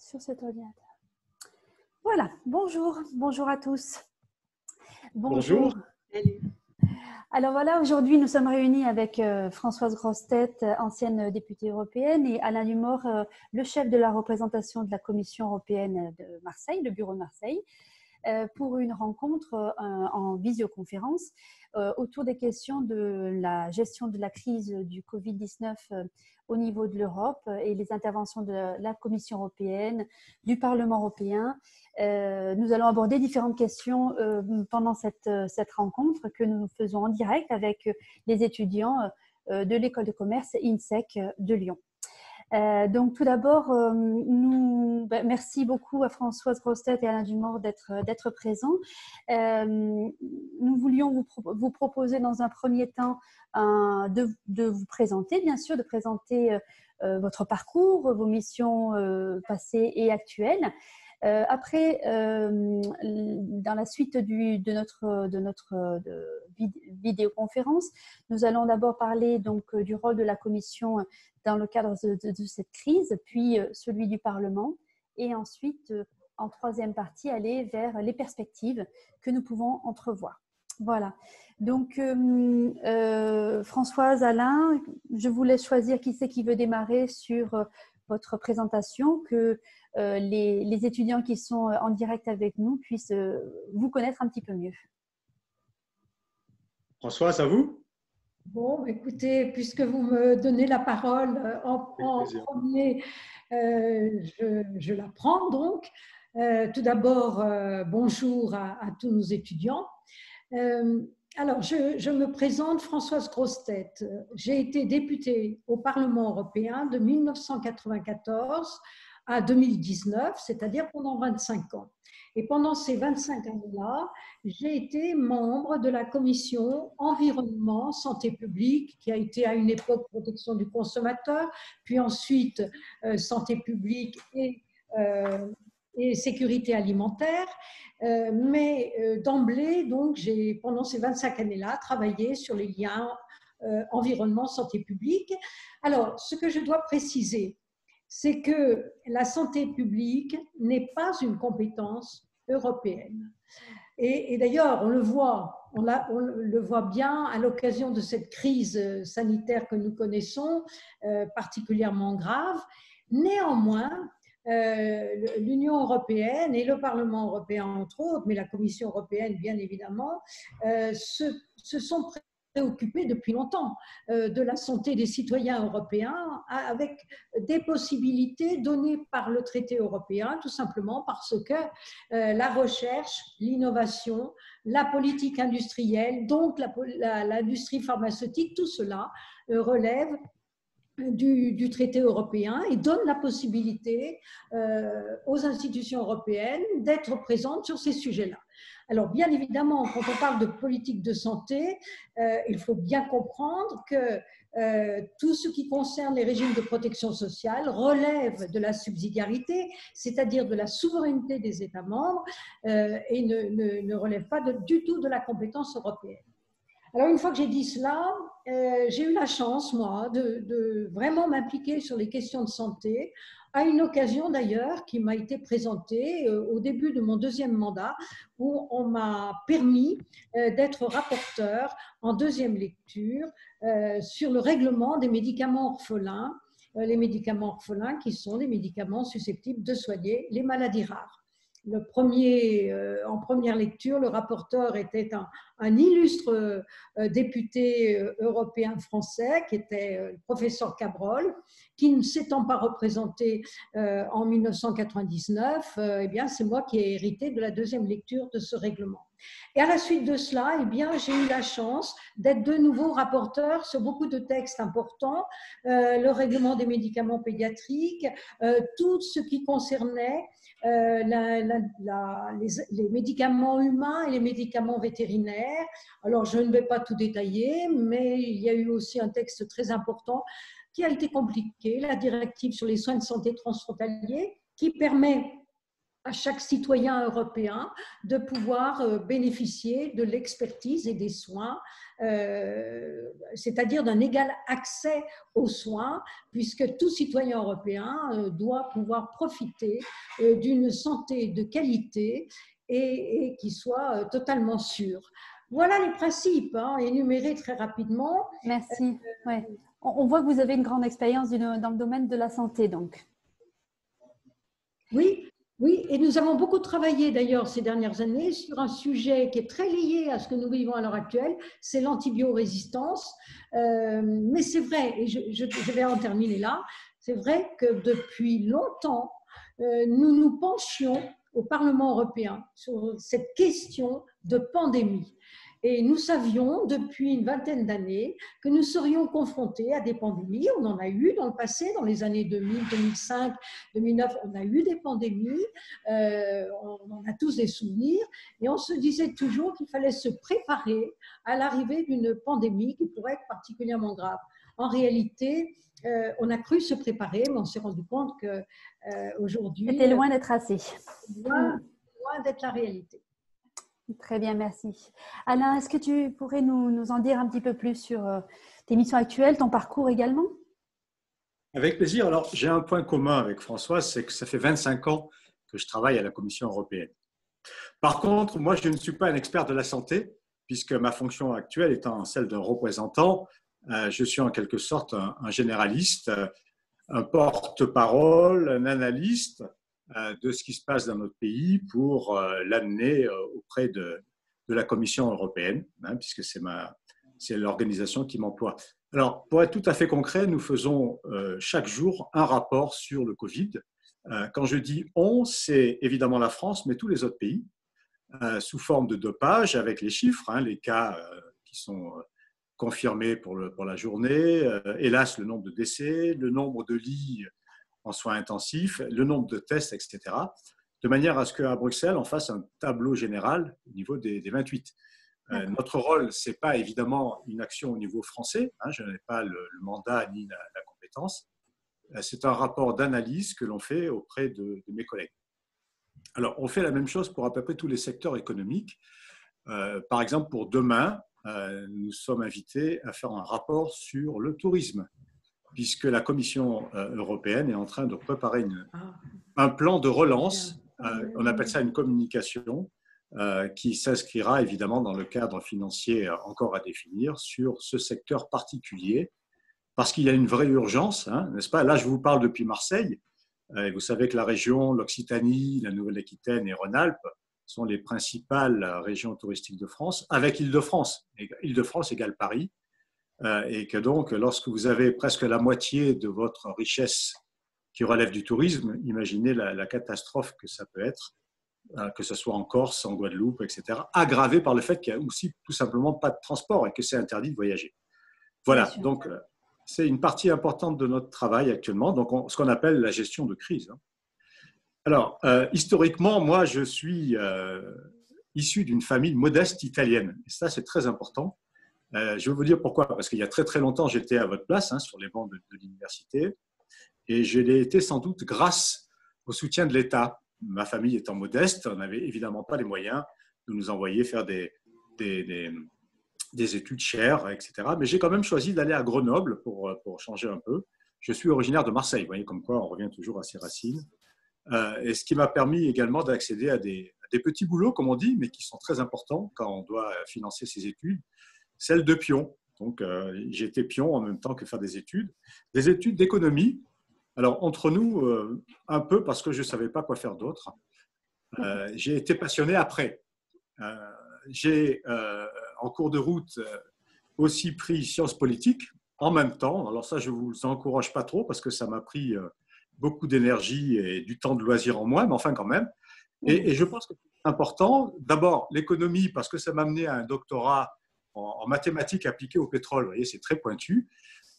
sur cet ordinateur. Voilà, bonjour à tous. Bonjour. Alors voilà, aujourd'hui nous sommes réunis avec Françoise Grossetête, ancienne députée européenne, et Alain Dumort, le chef de la représentation de la Commission européenne de Marseille, le bureau de Marseille, pour une rencontre en visioconférence autour des questions de la gestion de la crise du Covid-19 au niveau de l'Europe et les interventions de la Commission européenne, du Parlement européen. Nous allons aborder différentes questions pendant cette rencontre que nous faisons en direct avec les étudiants de l'école de commerce INSEC de Lyon. Donc tout d'abord, merci beaucoup à Françoise Grossetête et Alain Dumort d'être présents. Nous voulions vous proposer dans un premier temps de vous présenter, bien sûr, de présenter votre parcours, vos missions passées et actuelles. Après, dans la suite de notre vidéoconférence, nous allons d'abord parler donc du rôle de la Commission dans le cadre de cette crise, puis celui du Parlement, et ensuite, en troisième partie, aller vers les perspectives que nous pouvons entrevoir. Voilà. Donc, Françoise, Alain, je vous laisse choisir qui c'est qui veut démarrer sur votre présentation, que les étudiants qui sont en direct avec nous puissent vous connaître un petit peu mieux. Françoise, à vous? Bon, écoutez, puisque vous me donnez la parole en premier, je la prends donc. Tout d'abord, bonjour à tous nos étudiants. Alors, je me présente Françoise Grossetête. J'ai été députée au Parlement européen de 1994 à 2019, c'est-à-dire pendant 25 ans. Et pendant ces 25 années-là, j'ai été membre de la commission environnement, santé publique, qui a été à une époque protection du consommateur, puis ensuite santé publique et sécurité alimentaire. Mais d'emblée, donc, j'ai pendant ces 25 années-là travaillé sur les liens environnement, santé publique. Alors, ce que je dois préciser, c'est que la santé publique n'est pas une compétence européenne. Et d'ailleurs, on le voit bien à l'occasion de cette crise sanitaire que nous connaissons, particulièrement grave. Néanmoins, l'Union européenne et le Parlement européen, entre autres, mais la Commission européenne, bien évidemment, se sont préoccupés depuis longtemps de la santé des citoyens européens avec des possibilités données par le traité européen, tout simplement parce que la recherche, l'innovation, la politique industrielle, donc l'industrie pharmaceutique, tout cela relève du traité européen et donne la possibilité aux institutions européennes d'être présentes sur ces sujets-là. Alors, bien évidemment, quand on parle de politique de santé, il faut bien comprendre que tout ce qui concerne les régimes de protection sociale relève de la subsidiarité, c'est-à-dire de la souveraineté des États membres, et ne relève pas du tout de la compétence européenne. Alors, une fois que j'ai dit cela, j'ai eu la chance, moi, de vraiment m'impliquer sur les questions de santé, à une occasion d'ailleurs qui m'a été présentée au début de mon deuxième mandat, où on m'a permis d'être rapporteur en deuxième lecture sur le règlement des médicaments orphelins, les médicaments orphelins qui sont des médicaments susceptibles de soigner les maladies rares. En première lecture, le rapporteur était un illustre député européen français qui était le professeur Cabrol, qui ne s'étant pas représenté en 1999, eh bien, c'est moi qui ai hérité de la deuxième lecture de ce règlement. Et à la suite de cela, eh bien, j'ai eu la chance d'être de nouveau rapporteur sur beaucoup de textes importants, le règlement des médicaments pédiatriques, tout ce qui concernait les médicaments humains et les médicaments vétérinaires. Alors, je ne vais pas tout détailler, mais il y a eu aussi un texte très important qui a été compliqué, la directive sur les soins de santé transfrontaliers, qui permet à chaque citoyen européen de pouvoir bénéficier de l'expertise et des soins, c'est-à-dire d'un égal accès aux soins, puisque tout citoyen européen doit pouvoir profiter d'une santé de qualité et qui soit totalement sûre. Voilà les principes, énumérés très rapidement. Merci. Ouais. On voit que vous avez une grande expérience dans le domaine de la santé, donc. Oui, oui, et nous avons beaucoup travaillé d'ailleurs ces dernières années sur un sujet qui est très lié à ce que nous vivons à l'heure actuelle, c'est l'antibiorésistance. Mais c'est vrai, et je vais en terminer là, c'est vrai que depuis longtemps, nous nous penchions au Parlement européen sur cette question de pandémie. Et nous savions depuis une vingtaine d'années que nous serions confrontés à des pandémies. On en a eu dans le passé, dans les années 2000, 2005, 2009, on a eu des pandémies, on en a tous des souvenirs, et on se disait toujours qu'il fallait se préparer à l'arrivée d'une pandémie qui pourrait être particulièrement grave. En réalité, on a cru se préparer, mais on s'est rendu compte qu'aujourd'hui, c'était loin d'être assez. Loin d'être la réalité. Très bien, merci. Alain, est-ce que tu pourrais nous en dire un petit peu plus sur tes missions actuelles, ton parcours également? Avec plaisir. Alors, j'ai un point commun avec Françoise, c'est que ça fait 25 ans que je travaille à la Commission européenne. Par contre, moi, je ne suis pas un expert de la santé, puisque ma fonction actuelle étant celle d'un représentant, je suis en quelque sorte un généraliste, un porte-parole, un analyste de ce qui se passe dans notre pays pour l'amener auprès de la Commission européenne, puisque c'est l'organisation qui m'emploie. Alors, pour être tout à fait concret, nous faisons chaque jour un rapport sur le Covid. Quand je dis « on », c'est évidemment la France, mais tous les autres pays, sous forme de 2 pages avec les chiffres, les cas qui sont confirmés pour la journée, hélas, le nombre de décès, le nombre de lits en soins intensifs, le nombre de tests, etc., de manière à ce qu'à Bruxelles, on fasse un tableau général au niveau des 28. Notre rôle, ce n'est pas évidemment une action au niveau français, je n'ai pas le mandat ni la compétence, c'est un rapport d'analyse que l'on fait auprès de mes collègues. Alors, on fait la même chose pour à peu près tous les secteurs économiques. Par exemple, pour demain, nous sommes invités à faire un rapport sur le tourisme, puisque la Commission européenne est en train de préparer un plan de relance, on appelle ça une communication, qui s'inscrira évidemment dans le cadre financier encore à définir sur ce secteur particulier, parce qu'il y a une vraie urgence, n'est-ce pas? Là, je vous parle depuis Marseille, et vous savez que la région, l'Occitanie, la Nouvelle-Aquitaine et Rhône-Alpes sont les principales régions touristiques de France, avec Île-de-France. Île-de-France égale Paris. Et que donc, lorsque vous avez presque la moitié de votre richesse qui relève du tourisme, imaginez la catastrophe que ça peut être, que ce soit en Corse, en Guadeloupe, etc., aggravée par le fait qu'il n'y a aussi tout simplement pas de transport et que c'est interdit de voyager. Voilà, donc c'est une partie importante de notre travail actuellement, donc ce qu'on appelle la gestion de crise. Alors, historiquement, moi, je suis issu d'une famille modeste italienne, et ça, c'est très important. Je vais vous dire pourquoi, parce qu'il y a très très longtemps, j'étais à votre place, sur les bancs de l'université, et je l'ai été sans doute grâce au soutien de l'État. Ma famille étant modeste, on n'avait évidemment pas les moyens de nous envoyer faire des études chères, etc. Mais j'ai quand même choisi d'aller à Grenoble pour changer un peu. Je suis originaire de Marseille, vous voyez, comme quoi on revient toujours à ses racines. Et ce qui m'a permis également d'accéder à des petits boulots, comme on dit, mais qui sont très importants quand on doit financer ses études. Celle de pion. Donc, j'ai été pion en même temps que faire des études d'économie. Alors, entre nous, un peu parce que je ne savais pas quoi faire d'autre. J'ai été passionné après. J'ai, en cours de route, aussi pris sciences politiques en même temps. Alors ça, je ne vous encourage pas trop parce que ça m'a pris beaucoup d'énergie et du temps de loisir en moins, mais enfin quand même. Et je pense que c'est important. D'abord, l'économie, parce que ça m'a amené à un doctorat en mathématiques appliquées au pétrole. Vous voyez, c'est très pointu.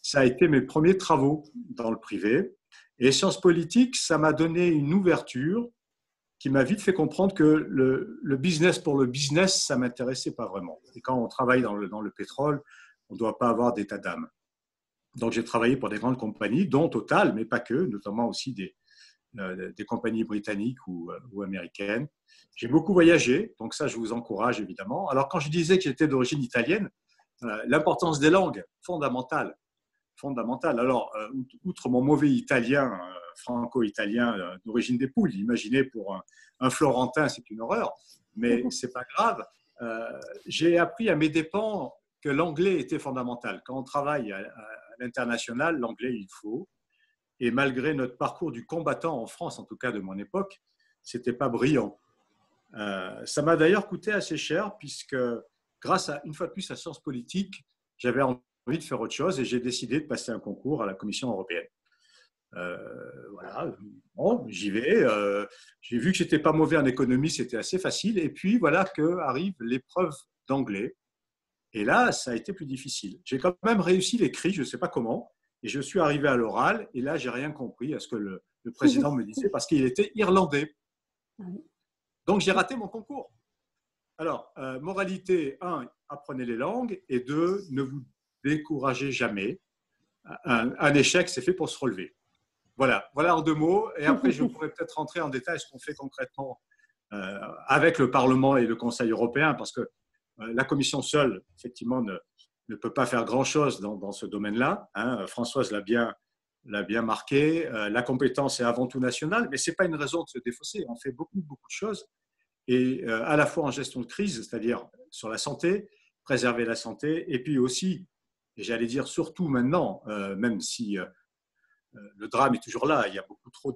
Ça a été mes premiers travaux dans le privé. Et sciences politiques, ça m'a donné une ouverture qui m'a vite fait comprendre que le business pour le business, ça ne m'intéressait pas vraiment. Et quand on travaille dans le pétrole, on ne doit pas avoir d'état d'âme. Donc, j'ai travaillé pour des grandes compagnies, dont Total, mais pas que, notamment aussi des compagnies britanniques ou américaines. J'ai beaucoup voyagé, donc ça, je vous encourage évidemment. Alors, quand je disais que j'étais d'origine italienne, l'importance des langues, fondamentale. Alors, outre mon mauvais italien, franco-italien d'origine des Pouilles, imaginez pour un Florentin, c'est une horreur, mais c'est pas grave. J'ai appris à mes dépens que l'anglais était fondamental. Quand on travaille à l'international, l'anglais, il faut. Et malgré notre parcours du combattant en France, en tout cas de mon époque, c'était pas brillant. Ça m'a d'ailleurs coûté assez cher, puisque grâce à, une fois de plus, à Sciences Politiques, j'avais envie de faire autre chose et j'ai décidé de passer un concours à la Commission européenne. Voilà, bon, j'y vais. J'ai vu que j'étais pas mauvais en économie, c'était assez facile. Et puis voilà que arrive l'épreuve d'anglais. Et là, ça a été plus difficile. J'ai quand même réussi l'écrit, je ne sais pas comment, et je suis arrivé à l'oral. Et là, j'ai rien compris à ce que le président me disait parce qu'il était irlandais. Donc j'ai raté mon concours. Alors, moralité 1, apprenez les langues, et 2, ne vous découragez jamais. Un échec, c'est fait pour se relever. Voilà en 2 mots. Et après, je pourrais peut-être rentrer en détail ce qu'on fait concrètement avec le Parlement et le Conseil européen, parce que la Commission seule, effectivement, ne peut pas faire grand-chose dans ce domaine-là. Hein. Françoise l'a bien marqué. La compétence est avant tout nationale, mais ce n'est pas une raison de se défausser. On fait beaucoup de choses. Et à la fois en gestion de crise, c'est-à-dire sur la santé, préserver la santé, et puis aussi, et j'allais dire surtout maintenant, même si le drame est toujours là, il y a beaucoup trop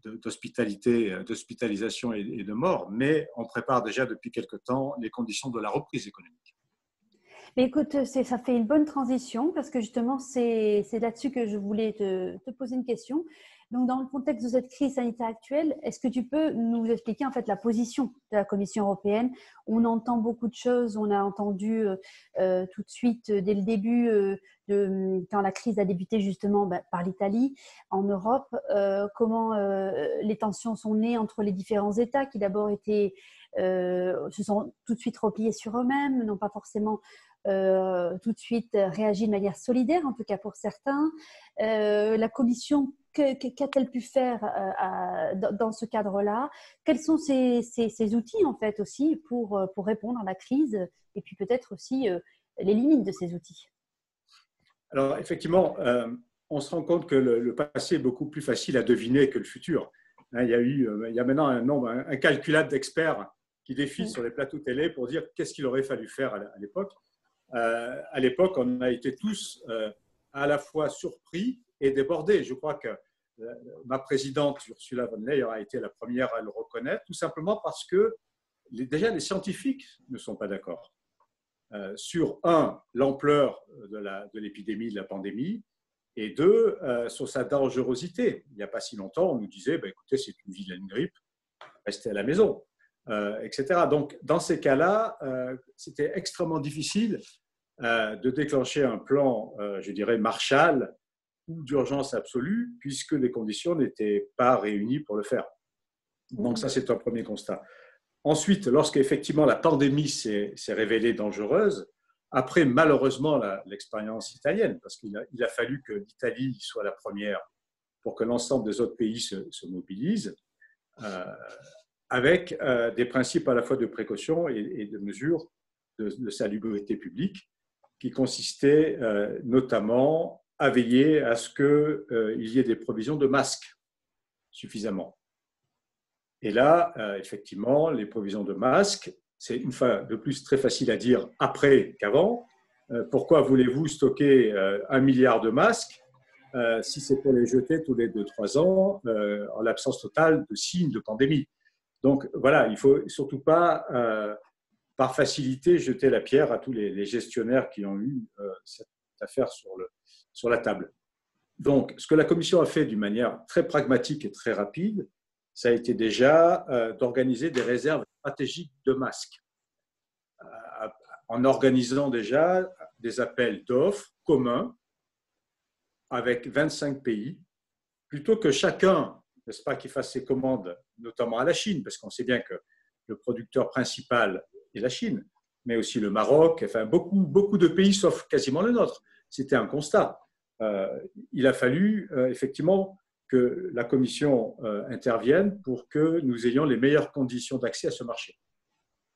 d'hospitalisation et de morts, mais on prépare déjà depuis quelque temps les conditions de la reprise économique. Mais écoute, ça fait une bonne transition parce que justement, c'est là-dessus que je voulais te poser une question. Donc, dans le contexte de cette crise sanitaire actuelle, est-ce que tu peux nous expliquer en fait la position de la Commission européenne? On entend beaucoup de choses. On a entendu tout de suite, dès le début, quand la crise a débuté justement par l'Italie, en Europe, comment les tensions sont nées entre les différents États qui d'abord se sont tout de suite repliés sur eux-mêmes, n'ont pas forcément tout de suite réagi de manière solidaire, en tout cas pour certains. La Commission, qu'a-t-elle pu faire dans ce cadre-là? Quels sont ces outils en fait aussi pour répondre à la crise et puis peut-être aussi les limites de ces outils? Alors effectivement, on se rend compte que le passé est beaucoup plus facile à deviner que le futur. Il y a maintenant un nombre incalculable d'experts qui défilent sur les plateaux télé pour dire qu'est-ce qu'il aurait fallu faire à l'époque. À l'époque, on a été tous à la fois surpris et débordés. Je crois que ma présidente Ursula von der Leyen a été la première à le reconnaître, tout simplement parce que déjà les scientifiques ne sont pas d'accord sur, un, l'ampleur de l'épidémie, de la pandémie, et 2, sur sa dangerosité. Il n'y a pas si longtemps, on nous disait écoutez, c'est une vilaine grippe, restez à la maison. Etc. Donc, dans ces cas-là, c'était extrêmement difficile de déclencher un plan, je dirais, Marshall ou d'urgence absolue, puisque les conditions n'étaient pas réunies pour le faire. Donc, ça, c'est un premier constat. Ensuite, lorsqu'effectivement la pandémie s'est révélée dangereuse, après, malheureusement, l'expérience italienne, parce qu'il a fallu que l'Italie soit la première pour que l'ensemble des autres pays se mobilisent, avec des principes à la fois de précaution et de mesures de salubrité publique qui consistaient notamment à veiller à ce qu'il y ait des provisions de masques suffisamment. Et là, effectivement, les provisions de masques, c'est une fois de plus très facile à dire après qu'avant. Pourquoi voulez-vous stocker 1 milliard de masques si c'est pour les jeter tous les 2-3 ans en l'absence totale de signes de pandémie? Donc voilà, il ne faut surtout pas, par facilité, jeter la pierre à tous les gestionnaires qui ont eu cette affaire sur la table. Donc, ce que la Commission a fait d'une manière très pragmatique et très rapide, ça a été déjà d'organiser des réserves stratégiques de masques, en organisant déjà des appels d'offres communs avec 25 pays, plutôt que chacun, n'est-ce pas, qui fasse ses commandes, notamment à la Chine, parce qu'on sait bien que le producteur principal est la Chine, mais aussi le Maroc, enfin beaucoup de pays, sauf quasiment le nôtre. C'était un constat. Il a fallu effectivement que la Commission intervienne pour que nous ayons les meilleures conditions d'accès à ce marché.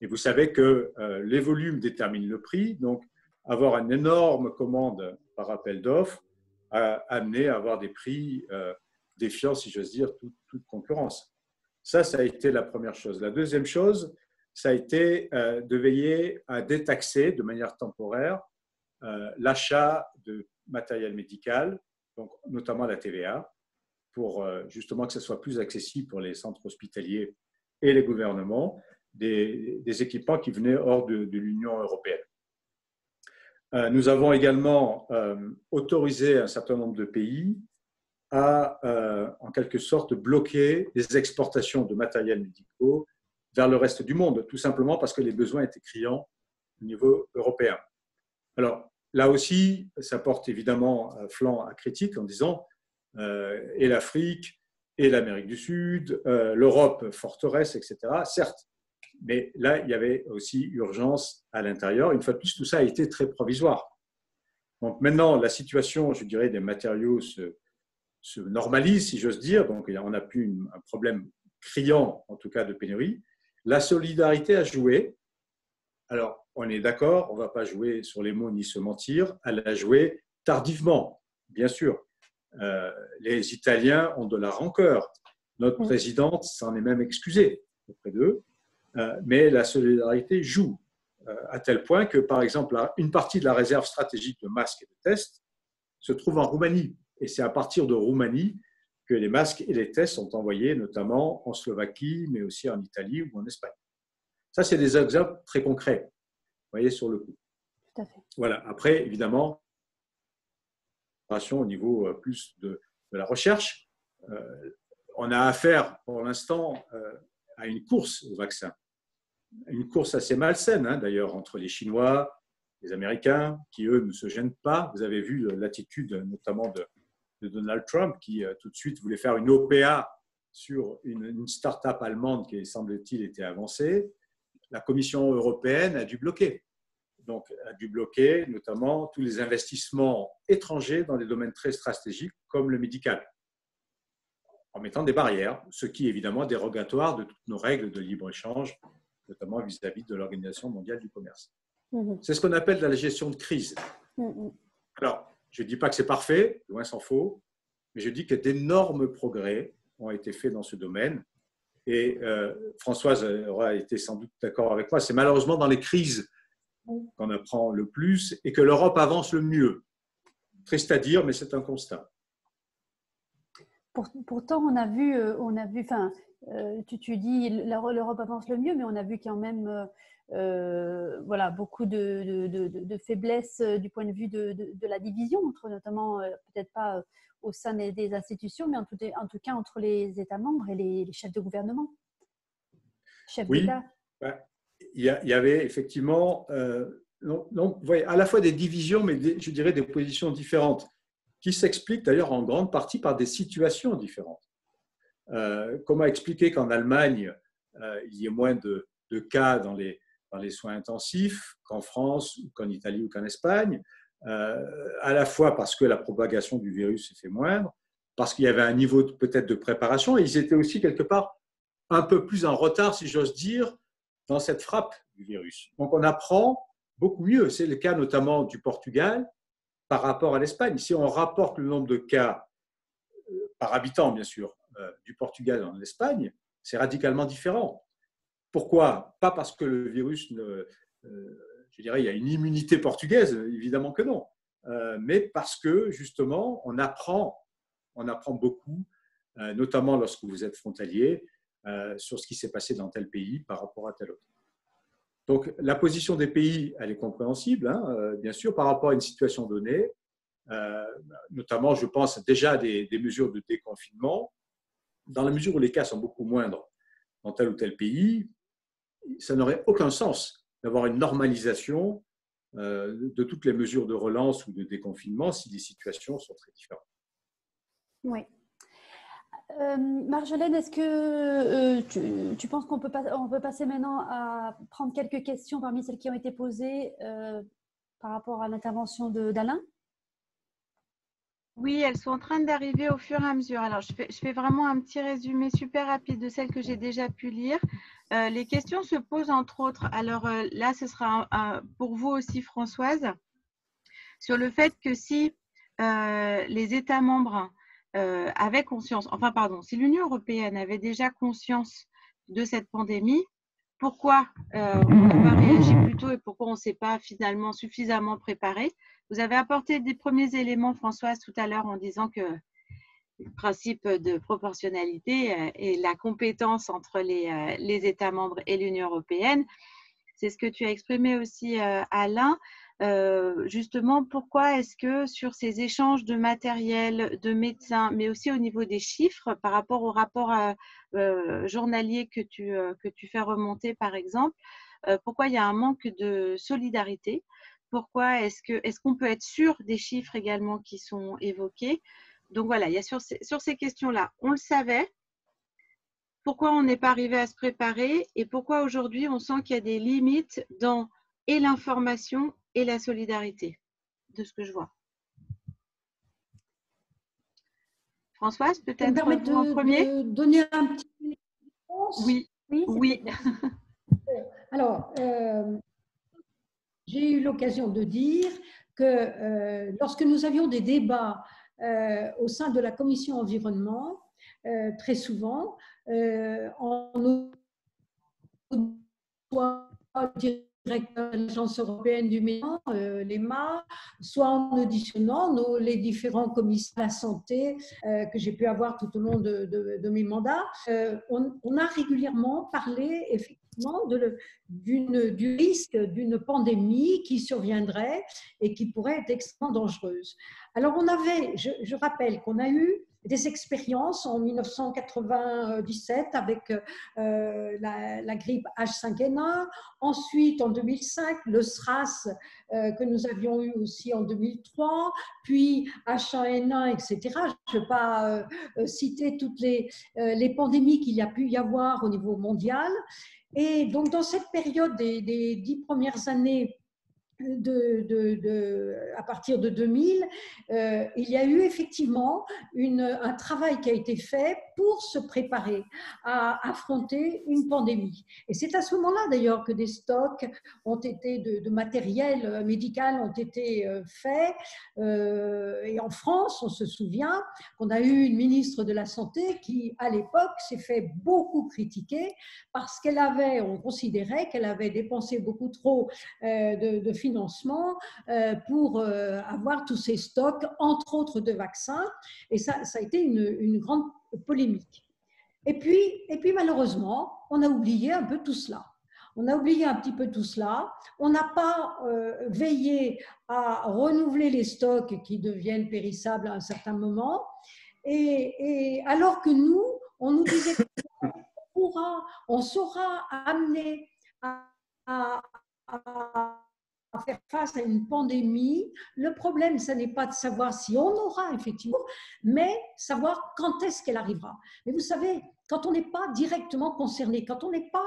Et vous savez que les volumes déterminent le prix, donc avoir une énorme commande par appel d'offres a amené à avoir des prix défiant, si j'ose dire, toute concurrence. Ça a été la première chose. La deuxième chose, ça a été de veiller à détaxer de manière temporaire l'achat de matériel médical, donc notamment la TVA, pour justement que ce soit plus accessible pour les centres hospitaliers et les gouvernements, des équipements qui venaient hors de l'Union européenne. Nous avons également autorisé un certain nombre de pays à, en quelque sorte, bloquer les exportations de matériels médicaux vers le reste du monde, tout simplement parce que les besoins étaient criants au niveau européen. Alors, là aussi, ça porte évidemment flanc à critique en disant et l'Afrique, et l'Amérique du Sud, l'Europe forteresse, etc. Certes, mais là, il y avait aussi urgence à l'intérieur. Une fois de plus, tout ça a été très provisoire. Donc maintenant, la situation, je dirais, des matériaux se normalise, si j'ose dire. Donc on n'a plus un problème criant, en tout cas, de pénurie. La solidarité a joué. Alors, on est d'accord, on ne va pas jouer sur les mots ni se mentir. Elle a joué tardivement, bien sûr. Les Italiens ont de la rancœur. Notre présidente s'en est même excusée auprès d'eux. Mais la solidarité joue à tel point que, par exemple, une partie de la réserve stratégique de masques et de tests se trouve en Roumanie. Et c'est à partir de Roumanie que les masques et les tests sont envoyés, notamment en Slovaquie, mais aussi en Italie ou en Espagne. Ça, c'est des exemples très concrets, vous voyez, sur le coup. Tout à fait. Voilà. Après, évidemment, au niveau plus de la recherche, on a affaire, pour l'instant, à une course au vaccin. Une course assez malsaine, hein, d'ailleurs, entre les Chinois, les Américains, qui, eux, ne se gênent pas. Vous avez vu l'attitude, notamment, de Donald Trump, qui tout de suite voulait faire une OPA sur une start-up allemande qui, semble-t-il, était avancée. La Commission européenne a dû bloquer. Donc, a dû bloquer notamment tous les investissements étrangers dans des domaines très stratégiques comme le médical, en mettant des barrières, ce qui est évidemment dérogatoire de toutes nos règles de libre-échange, notamment vis-à-vis de l'Organisation mondiale du commerce. C'est ce qu'on appelle la gestion de crise. Alors, je ne dis pas que c'est parfait, loin s'en faut, mais je dis que d'énormes progrès ont été faits dans ce domaine. Et Françoise aura été sans doute d'accord avec moi, c'est malheureusement dans les crises qu'on apprend le plus et que l'Europe avance le mieux. Triste à dire, mais c'est un constat. Pourtant, on a vu, enfin, tu dis l'Europe avance le mieux, mais on a vu quand même voilà, beaucoup de faiblesses du point de vue de la division, entre notamment, peut-être pas au sein des institutions, mais en tout cas entre les États membres et les chefs de gouvernement, chefs d'État. Il y avait effectivement à la fois des divisions, mais je dirais des positions différentes, qui s'expliquent d'ailleurs en grande partie par des situations différentes. Comment expliquer qu'en Allemagne, il y ait moins de cas dans les soins intensifs qu'en France, qu'en Italie ou qu'en Espagne, à la fois parce que la propagation du virus s'est fait moindre, parce qu'il y avait un niveau peut-être de préparation, et ils étaient aussi quelque part un peu plus en retard, si j'ose dire, dans cette frappe du virus. Donc on apprend beaucoup mieux. C'est le cas notamment du Portugal par rapport à l'Espagne. Si on rapporte le nombre de cas par habitant, bien sûr, du Portugal en Espagne, c'est radicalement différent. Pourquoi ? Pas parce que le virus, je dirais, il y a une immunité portugaise, évidemment que non, mais parce que justement, on apprend beaucoup, notamment lorsque vous êtes frontalier, sur ce qui s'est passé dans tel pays par rapport à tel autre. Donc, la position des pays, elle est compréhensible, hein, bien sûr, par rapport à une situation donnée. Notamment, je pense déjà à des mesures de déconfinement. Dans la mesure où les cas sont beaucoup moindres dans tel ou tel pays, ça n'aurait aucun sens d'avoir une normalisation de toutes les mesures de relance ou de déconfinement si les situations sont très différentes. Oui. Marjolaine, est-ce que tu penses qu'on peut passer maintenant à prendre quelques questions parmi celles qui ont été posées par rapport à l'intervention d'Alain ? Oui, elles sont en train d'arriver au fur et à mesure. Alors, je fais vraiment un petit résumé super rapide de celles que j'ai déjà pu lire. Les questions se posent entre autres. Alors là, ce sera pour vous aussi, Françoise, sur le fait que si les États membres avaient conscience, enfin pardon, si l'Union européenne avait déjà conscience de cette pandémie, pourquoi on n'a pas réagi plus tôt et pourquoi on ne s'est pas finalement suffisamment préparé? Vous avez apporté des premiers éléments, Françoise, tout à l'heure en disant que le principe de proportionnalité et la compétence entre les États membres et l'Union européenne. C'est ce que tu as exprimé aussi, Alain. Justement, pourquoi est-ce que sur ces échanges de matériel, de médecins, mais aussi au niveau des chiffres, par rapport au rapport journalier que tu fais remonter, par exemple, pourquoi il y a un manque de solidarité? Pourquoi est-ce qu'on peut être sûr des chiffres également qui sont évoqués? Donc voilà, il y a sur ces questions-là, on le savait. Pourquoi on n'est pas arrivé à se préparer et pourquoi aujourd'hui on sent qu'il y a des limites dans et l'information et la solidarité, de ce que je vois. Françoise, peut-être vous en premier. De donner un petit réponse. Oui, oui. Alors, j'ai eu l'occasion de dire que lorsque nous avions des débats au sein de la commission environnement, très souvent, en soit le directeur de l'Agence européenne du médicament, l'EMA, soit en auditionnant les différents commissaires à la santé que j'ai pu avoir tout au long de mes mandats, on a régulièrement parlé effectivement du risque d'une pandémie qui surviendrait et qui pourrait être extrêmement dangereuse. Alors je rappelle qu'on a eu des expériences en 1997 avec la grippe H5N1, ensuite en 2005 le SRAS que nous avions eu aussi en 2003, puis H1N1, etc. Je ne vais pas citer toutes les pandémies qu'il y a pu y avoir au niveau mondial. Et donc dans cette période des 10 premières années, à partir de 2000, il y a eu effectivement un travail qui a été fait pour se préparer à affronter une pandémie. Et c'est à ce moment-là d'ailleurs que des stocks ont été de matériel médical ont été faits. Et en France, on se souvient qu'on a eu une ministre de la Santé qui, à l'époque, s'est fait beaucoup critiquer parce on considérait qu'elle avait dépensé beaucoup trop de financement pour avoir tous ces stocks, entre autres de vaccins. Et ça a été une grande polémique. Et puis malheureusement, on a oublié un peu tout cela. On a oublié un petit peu tout cela. On n'a pas veillé à renouveler les stocks qui deviennent périssables à un certain moment. Et alors que nous, on nous disait qu'on saura amener à faire face à une pandémie. Le problème, ce n'est pas de savoir si on aura effectivement, mais savoir quand est-ce qu'elle arrivera. Mais vous savez, quand on n'est pas directement concerné, quand on n'est pas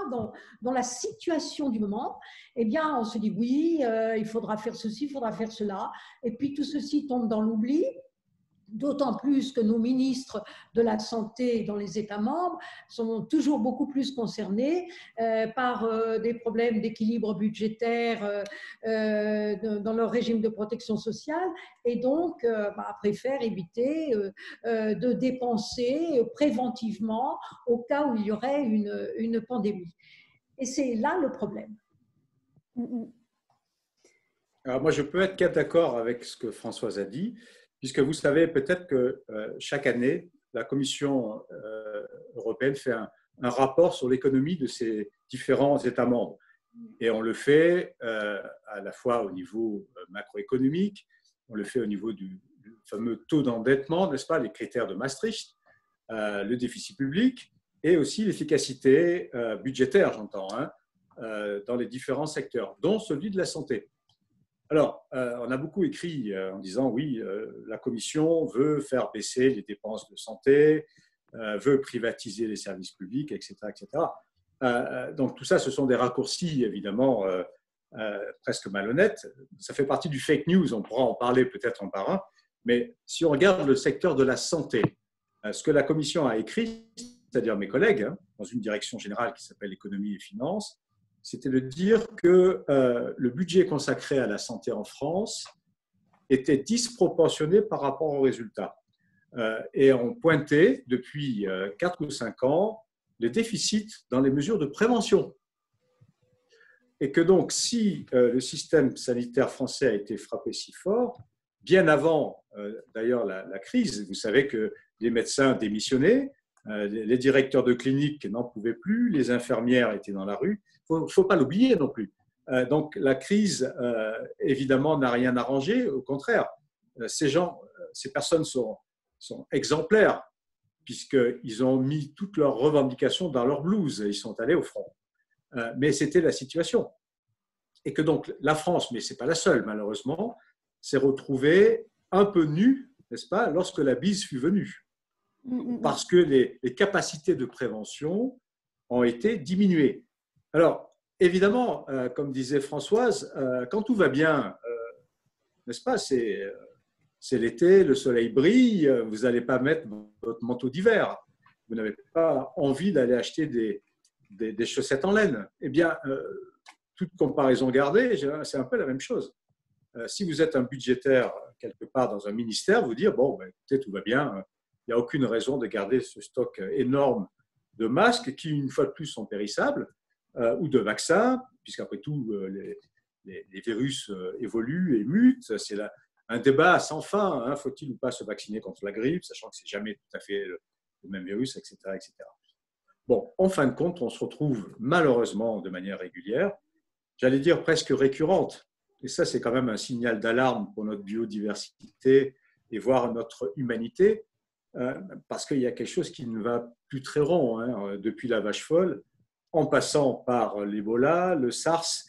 dans la situation du moment, eh bien, on se dit oui, il faudra faire ceci, il faudra faire cela, et puis tout ceci tombe dans l'oubli. D'autant plus que nos ministres de la Santé dans les États membres sont toujours beaucoup plus concernés par des problèmes d'équilibre budgétaire dans leur régime de protection sociale et donc préfèrent éviter de dépenser préventivement au cas où il y aurait une pandémie. Et c'est là le problème. Alors moi, je peux être d'accord avec ce que Françoise a dit, puisque vous savez peut-être que chaque année, la Commission européenne fait un rapport sur l'économie de ses différents États membres. Et on le fait à la fois au niveau macroéconomique, on le fait au niveau du fameux taux d'endettement, n'est-ce pas, les critères de Maastricht, le déficit public et aussi l'efficacité budgétaire, j'entends, dans les différents secteurs, dont celui de la santé. Alors, on a beaucoup écrit en disant oui, la Commission veut faire baisser les dépenses de santé, veut privatiser les services publics, etc. etc. Donc tout ça, ce sont des raccourcis évidemment presque malhonnêtes. Ça fait partie du fake news, on pourra en parler peut-être un par un. Mais si on regarde le secteur de la santé, ce que la Commission a écrit, c'est-à-dire mes collègues, dans une direction générale qui s'appelle économie et finances, c'était de dire que le budget consacré à la santé en France était disproportionné par rapport aux résultats. Et on pointait depuis 4 ou 5 ans les déficits dans les mesures de prévention. Et que donc, si le système sanitaire français a été frappé si fort, bien avant d'ailleurs la crise, vous savez que les médecins démissionnaient, les directeurs de cliniques n'en pouvaient plus, les infirmières étaient dans la rue. Il ne faut pas l'oublier non plus. Donc la crise, évidemment, n'a rien arrangé. Au contraire, ces personnes sont exemplaires puisqu'ils ont mis toutes leurs revendications dans leur blouse. Ils sont allés au front. Mais c'était la situation. Et que donc la France, mais ce n'est pas la seule malheureusement, s'est retrouvée un peu nue, n'est-ce pas, lorsque la bise fut venue. Parce que les capacités de prévention ont été diminuées. Alors, évidemment, comme disait Françoise, quand tout va bien, n'est-ce pas, c'est l'été, le soleil brille, vous n'allez pas mettre votre manteau d'hiver. Vous n'avez pas envie d'aller acheter des chaussettes en laine. Eh bien, toute comparaison gardée, c'est un peu la même chose. Si vous êtes un budgétaire quelque part dans un ministère, vous dire, bon, ben, écoutez, tout va bien, il n'y a aucune raison de garder ce stock énorme de masques qui, une fois de plus, sont périssables, ou de vaccins, puisqu'après tout, les virus évoluent et mutent. C'est un débat sans fin, hein, faut-il ou pas se vacciner contre la grippe, sachant que ce n'est jamais tout à fait le même virus, etc., etc. Bon, en fin de compte, on se retrouve malheureusement de manière régulière, j'allais dire presque récurrente, et ça c'est quand même un signal d'alarme pour notre biodiversité et voire notre humanité, parce qu'il y a quelque chose qui ne va plus très rond, hein, depuis la vache folle, en passant par l'Ebola, le SARS,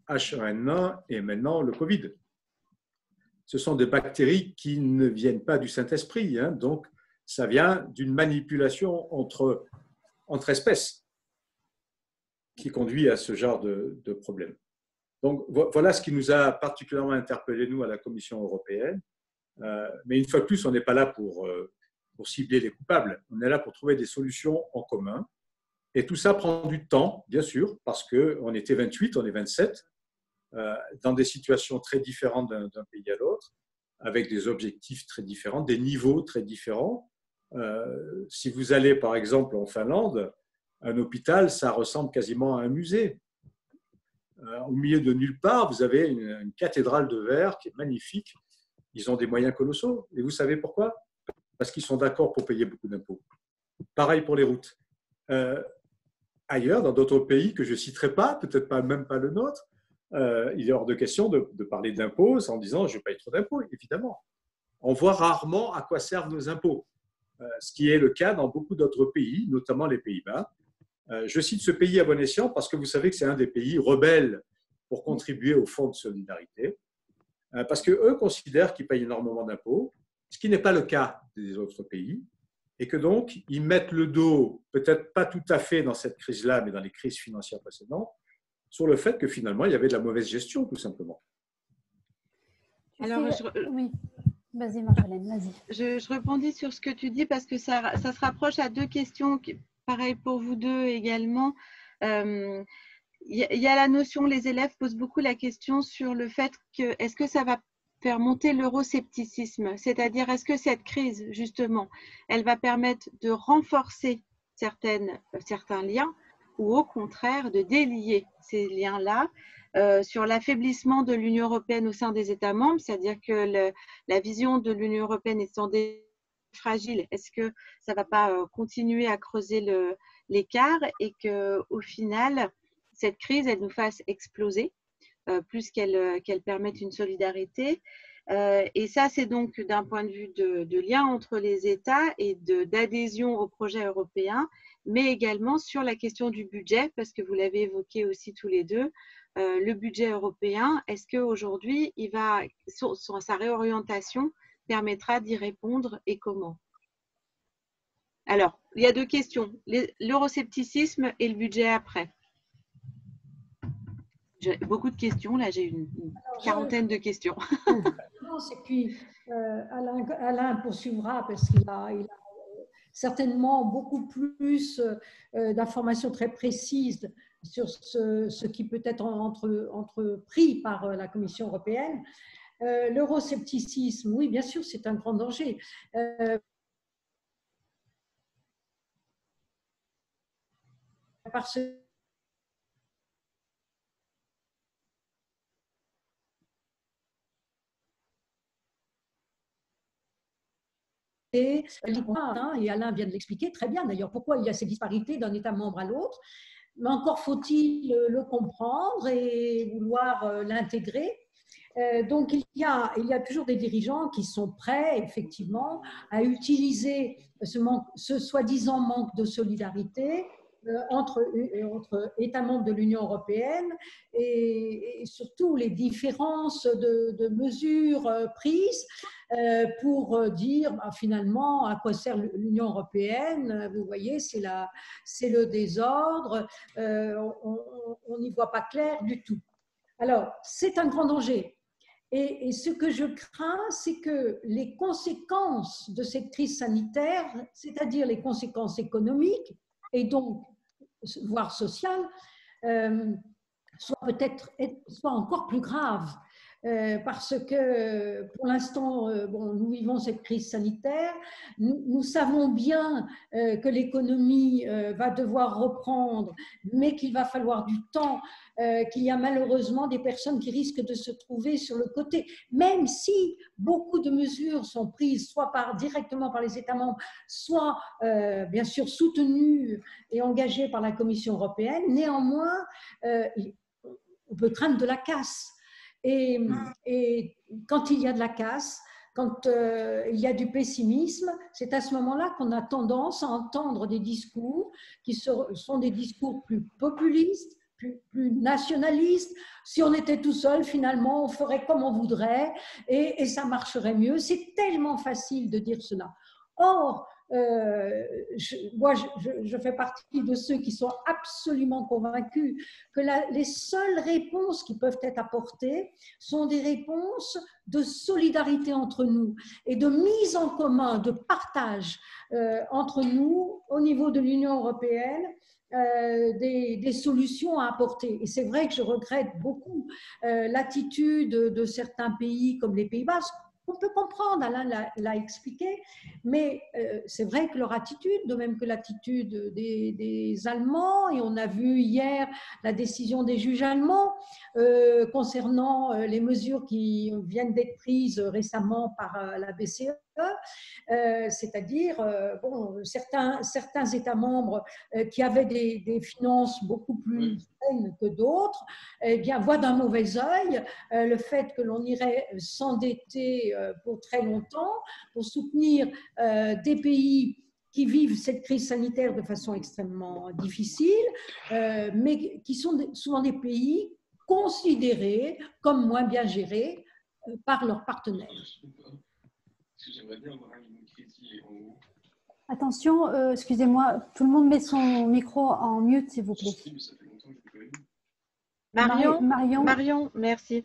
H1N1 et maintenant le Covid. Ce sont des bactéries qui ne viennent pas du Saint-Esprit, hein, donc ça vient d'une manipulation entre espèces qui conduit à ce genre de problème. Donc voilà ce qui nous a particulièrement interpellés, nous, à la Commission européenne. Mais une fois de plus, on n'est pas là pour cibler les coupables, on est là pour trouver des solutions en commun. Et tout ça prend du temps, bien sûr, parce qu'on était 28, on est 27, dans des situations très différentes d'un pays à l'autre, avec des objectifs très différents, des niveaux très différents. Si vous allez, par exemple, en Finlande, un hôpital, ça ressemble quasiment à un musée. Au milieu de nulle part, vous avez une cathédrale de verre qui est magnifique. Ils ont des moyens colossaux. Et vous savez pourquoi? Parce qu'ils sont d'accord pour payer beaucoup d'impôts. Pareil pour les routes. Ailleurs, dans d'autres pays que je ne citerai pas, peut-être même pas le nôtre, il est hors de question de parler d'impôts en disant « je paye trop d'impôts », évidemment. On voit rarement à quoi servent nos impôts, ce qui est le cas dans beaucoup d'autres pays, notamment les Pays-Bas. Je cite ce pays à bon escient parce que vous savez que c'est un des pays rebelles pour contribuer au fonds de solidarité, parce qu'eux considèrent qu'ils payent énormément d'impôts, ce qui n'est pas le cas des autres pays, et que donc ils mettent le dos, peut-être pas tout à fait dans cette crise-là, mais dans les crises financières précédentes, sur le fait que finalement il y avait de la mauvaise gestion, tout simplement. Alors, oui. Vas-y, Marjolaine, vas-y. Je rebondis sur ce que tu dis parce que ça se rapproche à deux questions, pareil pour vous deux également. Il y a la notion, les élèves posent beaucoup la question sur le fait que est-ce que ça va faire monter l'euroscepticisme, c'est-à-dire est-ce que cette crise, justement, elle va permettre de renforcer certains liens ou au contraire de délier ces liens-là sur l'affaiblissement de l'Union européenne au sein des États membres, c'est-à-dire que la vision de l'Union européenne étant fragile, est-ce que ça ne va pas continuer à creuser l'écart et qu'au final, cette crise, elle nous fasse exploser plus qu'elle permette une solidarité. Et ça, c'est donc d'un point de vue de lien entre les États et d'adhésion au projet européen, mais également sur la question du budget, parce que vous l'avez évoqué aussi tous les deux, le budget européen, est-ce qu'aujourd'hui, sa réorientation permettra d'y répondre et comment? Alors, il y a deux questions, l'euroscepticisme et le budget après. J'ai beaucoup de questions, là j'ai une quarantaine de questions. Et puis, Alain poursuivra parce qu'il a certainement beaucoup plus d'informations très précises sur ce qui peut être entrepris par la Commission européenne. L'euroscepticisme, oui, bien sûr, c'est un grand danger. Parce que et Alain vient de l'expliquer très bien d'ailleurs, pourquoi il y a ces disparités d'un État membre à l'autre, mais encore faut-il le comprendre et vouloir l'intégrer. Donc il y a toujours des dirigeants qui sont prêts effectivement à utiliser ce soi-disant manque de solidarité entre États membres de l'Union européenne et surtout les différences de mesures prises pour dire finalement à quoi sert l'Union européenne. Vous voyez, c'est le désordre, on n'y voit pas clair du tout. Alors, c'est un grand danger. Et ce que je crains, c'est que les conséquences de cette crise sanitaire, c'est-à-dire les conséquences économiques et donc voire sociales, soient encore plus graves. Parce que pour l'instant, nous vivons cette crise sanitaire, nous savons bien que l'économie va devoir reprendre, mais qu'il va falloir du temps, qu'il y a malheureusement des personnes qui risquent de se trouver sur le côté, même si beaucoup de mesures sont prises soit directement par les États membres, soit bien sûr soutenues et engagées par la Commission européenne. Néanmoins, on peut craindre de la casse. Et quand il y a de la casse, quand il y a du pessimisme, c'est à ce moment-là qu'on a tendance à entendre des discours qui sont des discours plus populistes, plus nationalistes. Si on était tout seul, finalement, on ferait comme on voudrait et ça marcherait mieux. C'est tellement facile de dire cela. Or, moi, je fais partie de ceux qui sont absolument convaincus que les seules réponses qui peuvent être apportées sont des réponses de solidarité entre nous et de mise en commun, de partage entre nous au niveau de l'Union européenne. Des solutions à apporter. Et c'est vrai que je regrette beaucoup l'attitude de certains pays comme les Pays-Bas. On peut comprendre, Alain l'a expliqué, mais c'est vrai que leur attitude, de même que l'attitude des Allemands, et on a vu hier la décision des juges allemands concernant les mesures qui viennent d'être prises récemment par la BCE, c'est-à-dire certains États membres qui avaient des finances beaucoup plus saines que d'autres, eh bien, voient d'un mauvais œil le fait que l'on irait s'endetter pour très longtemps pour soutenir des pays qui vivent cette crise sanitaire de façon extrêmement difficile, mais qui sont souvent des pays considérés comme moins bien gérés par leurs partenaires. Attention, excusez-moi, tout le monde met son micro en mute, s'il vous plaît. Marion, merci.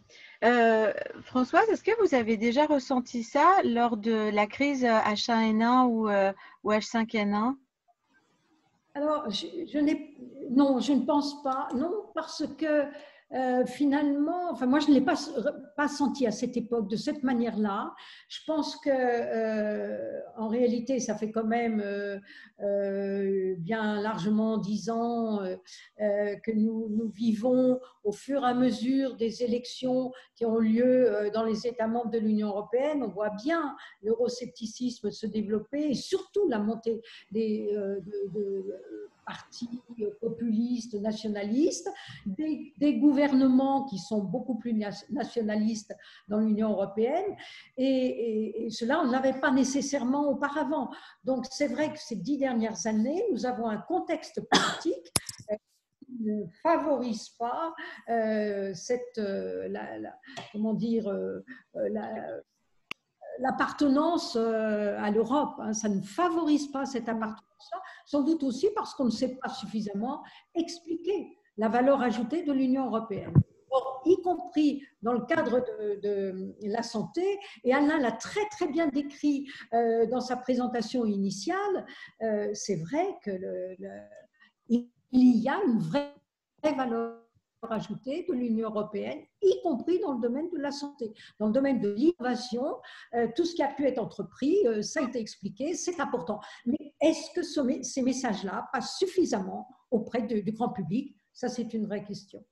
Françoise, est-ce que vous avez déjà ressenti ça lors de la crise H1N1 ou H5N1? Alors, non, je ne pense pas. Non, parce que finalement, enfin moi je ne l'ai pas senti à cette époque de cette manière-là. Je pense que en réalité, ça fait quand même bien largement 10 ans que nous vivons au fur et à mesure des élections qui ont lieu dans les États membres de l'Union européenne. On voit bien l'euroscepticisme se développer et surtout la montée des partis populistes, nationalistes, des gouvernements qui sont beaucoup plus nationalistes dans l'Union européenne, et cela, on ne l'avait pas nécessairement auparavant. Donc, c'est vrai que ces 10 dernières années, nous avons un contexte politique qui ne favorise pas l'appartenance à l'Europe. Ça ne favorise pas cette appartenance-là, sans doute aussi parce qu'on ne sait pas suffisamment expliquer la valeur ajoutée de l'Union européenne. Bon, y compris dans le cadre de la santé. Et Alain l'a très très bien décrit dans sa présentation initiale. C'est vrai que il y a une vraie valeur ajoutée de l'Union européenne, y compris dans le domaine de la santé. Dans le domaine de l'innovation, tout ce qui a pu être entrepris, ça a été expliqué, c'est important. Mais est-ce que ces messages-là passent suffisamment auprès du grand public? Ça, c'est une vraie question.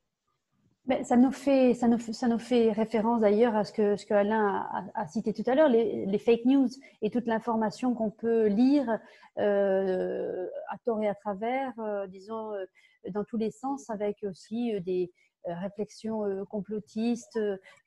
Mais ça nous fait référence d'ailleurs à ce que Alain a cité tout à l'heure, les fake news et toute l'information qu'on peut lire à tort et à travers, disons, dans tous les sens, avec aussi des réflexions complotistes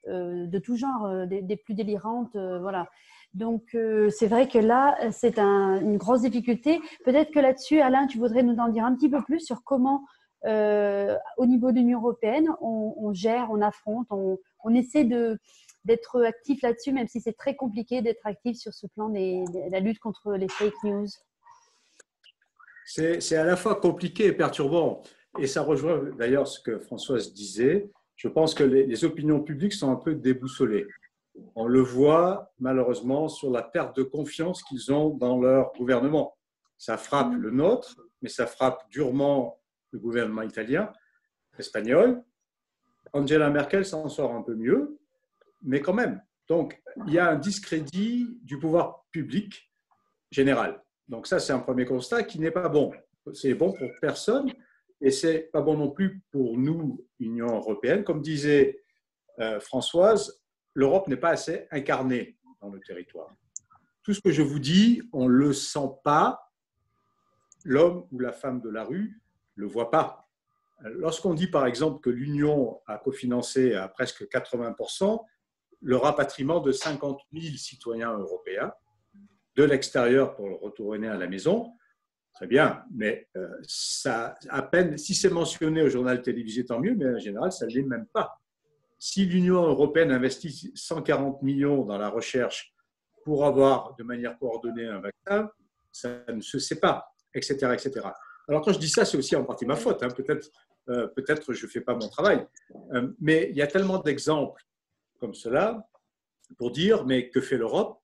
de tout genre, des plus délirantes, voilà. Donc, c'est vrai que là, c'est une grosse difficulté. Peut-être que là-dessus, Alain, tu voudrais nous en dire un petit peu plus sur comment au niveau de l'Union européenne, on gère, on affronte, on essaie d'être actif là-dessus, même si c'est très compliqué d'être actif sur ce plan de la lutte contre les fake news. C'est à la fois compliqué et perturbant. Et ça rejoint d'ailleurs ce que Françoise disait. Je pense que les opinions publiques sont un peu déboussolées. On le voit malheureusement sur la perte de confiance qu'ils ont dans leur gouvernement. Ça frappe le nôtre, mais ça frappe durement le gouvernement italien, espagnol. Angela Merkel s'en sort un peu mieux, mais quand même. Donc, il y a un discrédit du pouvoir public général. Donc ça, c'est un premier constat qui n'est pas bon. C'est bon pour personne et c'est pas bon non plus pour nous, Union européenne. Comme disait Françoise, l'Europe n'est pas assez incarnée dans le territoire. Tout ce que je vous dis, on ne le sent pas. L'homme ou la femme de la rue ne le voit pas. Lorsqu'on dit par exemple que l'Union a cofinancé à presque 80% le rapatriement de 50 000 citoyens européens de l'extérieur pour retourner à la maison, très bien, mais ça, à peine, si c'est mentionné au journal télévisé, tant mieux, mais en général, ça ne l'est même pas. Si l'Union européenne investit 140 millions dans la recherche pour avoir de manière coordonnée un vaccin, ça ne se sait pas, etc., etc. Alors quand je dis ça, c'est aussi en partie ma faute. Hein. Peut-être je ne fais pas mon travail. Mais il y a tellement d'exemples comme cela pour dire, mais que fait l'Europe?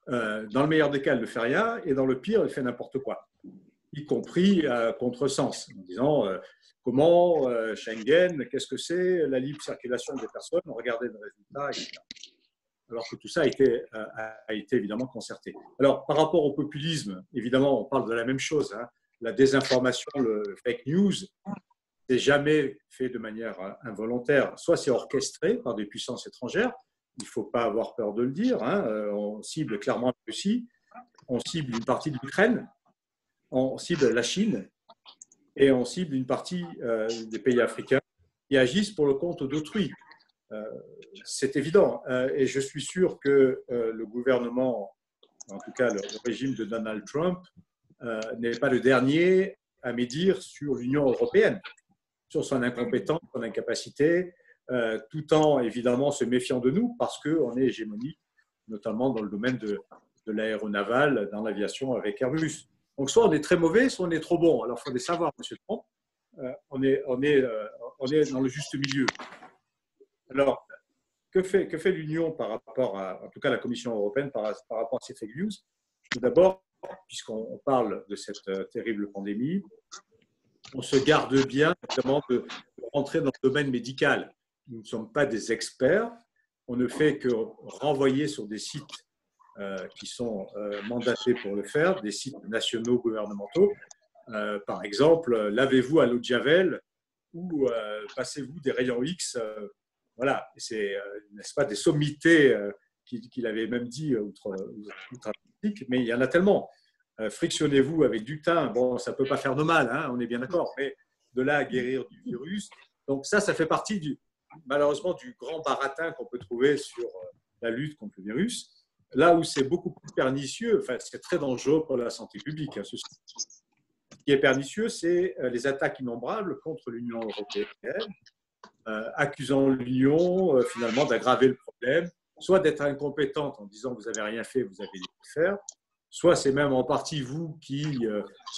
Dans le meilleur des cas, elle ne fait rien, et dans le pire, elle fait n'importe quoi, y compris à contresens, en disant comment Schengen, qu'est-ce que c'est, la libre circulation des personnes, regardez le résultat, etc. Alors que tout ça a été évidemment concerté. Alors, par rapport au populisme, évidemment, on parle de la même chose. Hein. La désinformation, le fake news, c'est jamais fait de manière involontaire. Soit c'est orchestré par des puissances étrangères, il ne faut pas avoir peur de le dire. Hein. On cible clairement la Russie, on cible une partie de l'Ukraine, on cible la Chine et on cible une partie des pays africains qui agissent pour le compte d'autrui. C'est évident. Et je suis sûr que le gouvernement, en tout cas le régime de Donald Trump, n'est pas le dernier à médire sur l'Union européenne, sur son incompétence, son incapacité, tout en évidemment se méfiant de nous parce qu'on est hégémonique, notamment dans le domaine de l'aéronaval, dans l'aviation avec Airbus. Donc soit on est très mauvais, soit on est trop bon. Alors il faut les savoir, M. Trump, on est dans le juste milieu. Alors, que fait l'Union par rapport à, en tout cas la Commission européenne, par rapport à ces fake news? Tout d'abord, puisqu'on parle de cette terrible pandémie, on se garde bien notamment de rentrer dans le domaine médical. Nous ne sommes pas des experts, on ne fait que renvoyer sur des sites qui sont mandatés pour le faire, des sites nationaux gouvernementaux. Par exemple, lavez-vous à l'eau de Javel ou passez-vous des rayons X. Voilà, c'est, n'est-ce pas, des sommités qu'il avait même dit outre-Atlantique, mais il y en a tellement. Frictionnez-vous avec du thym, bon, ça ne peut pas faire de mal, hein, on est bien d'accord, mais de là à guérir du virus. Donc ça fait partie malheureusement du grand baratin qu'on peut trouver sur la lutte contre le virus. Là où c'est beaucoup plus pernicieux, enfin c'est très dangereux pour la santé publique. Hein, ce qui est pernicieux, c'est les attaques innombrables contre l'Union européenne, accusant l'Union finalement d'aggraver le problème, soit d'être incompétente en disant vous n'avez rien fait, vous avez dû le faire, soit c'est même en partie vous qui,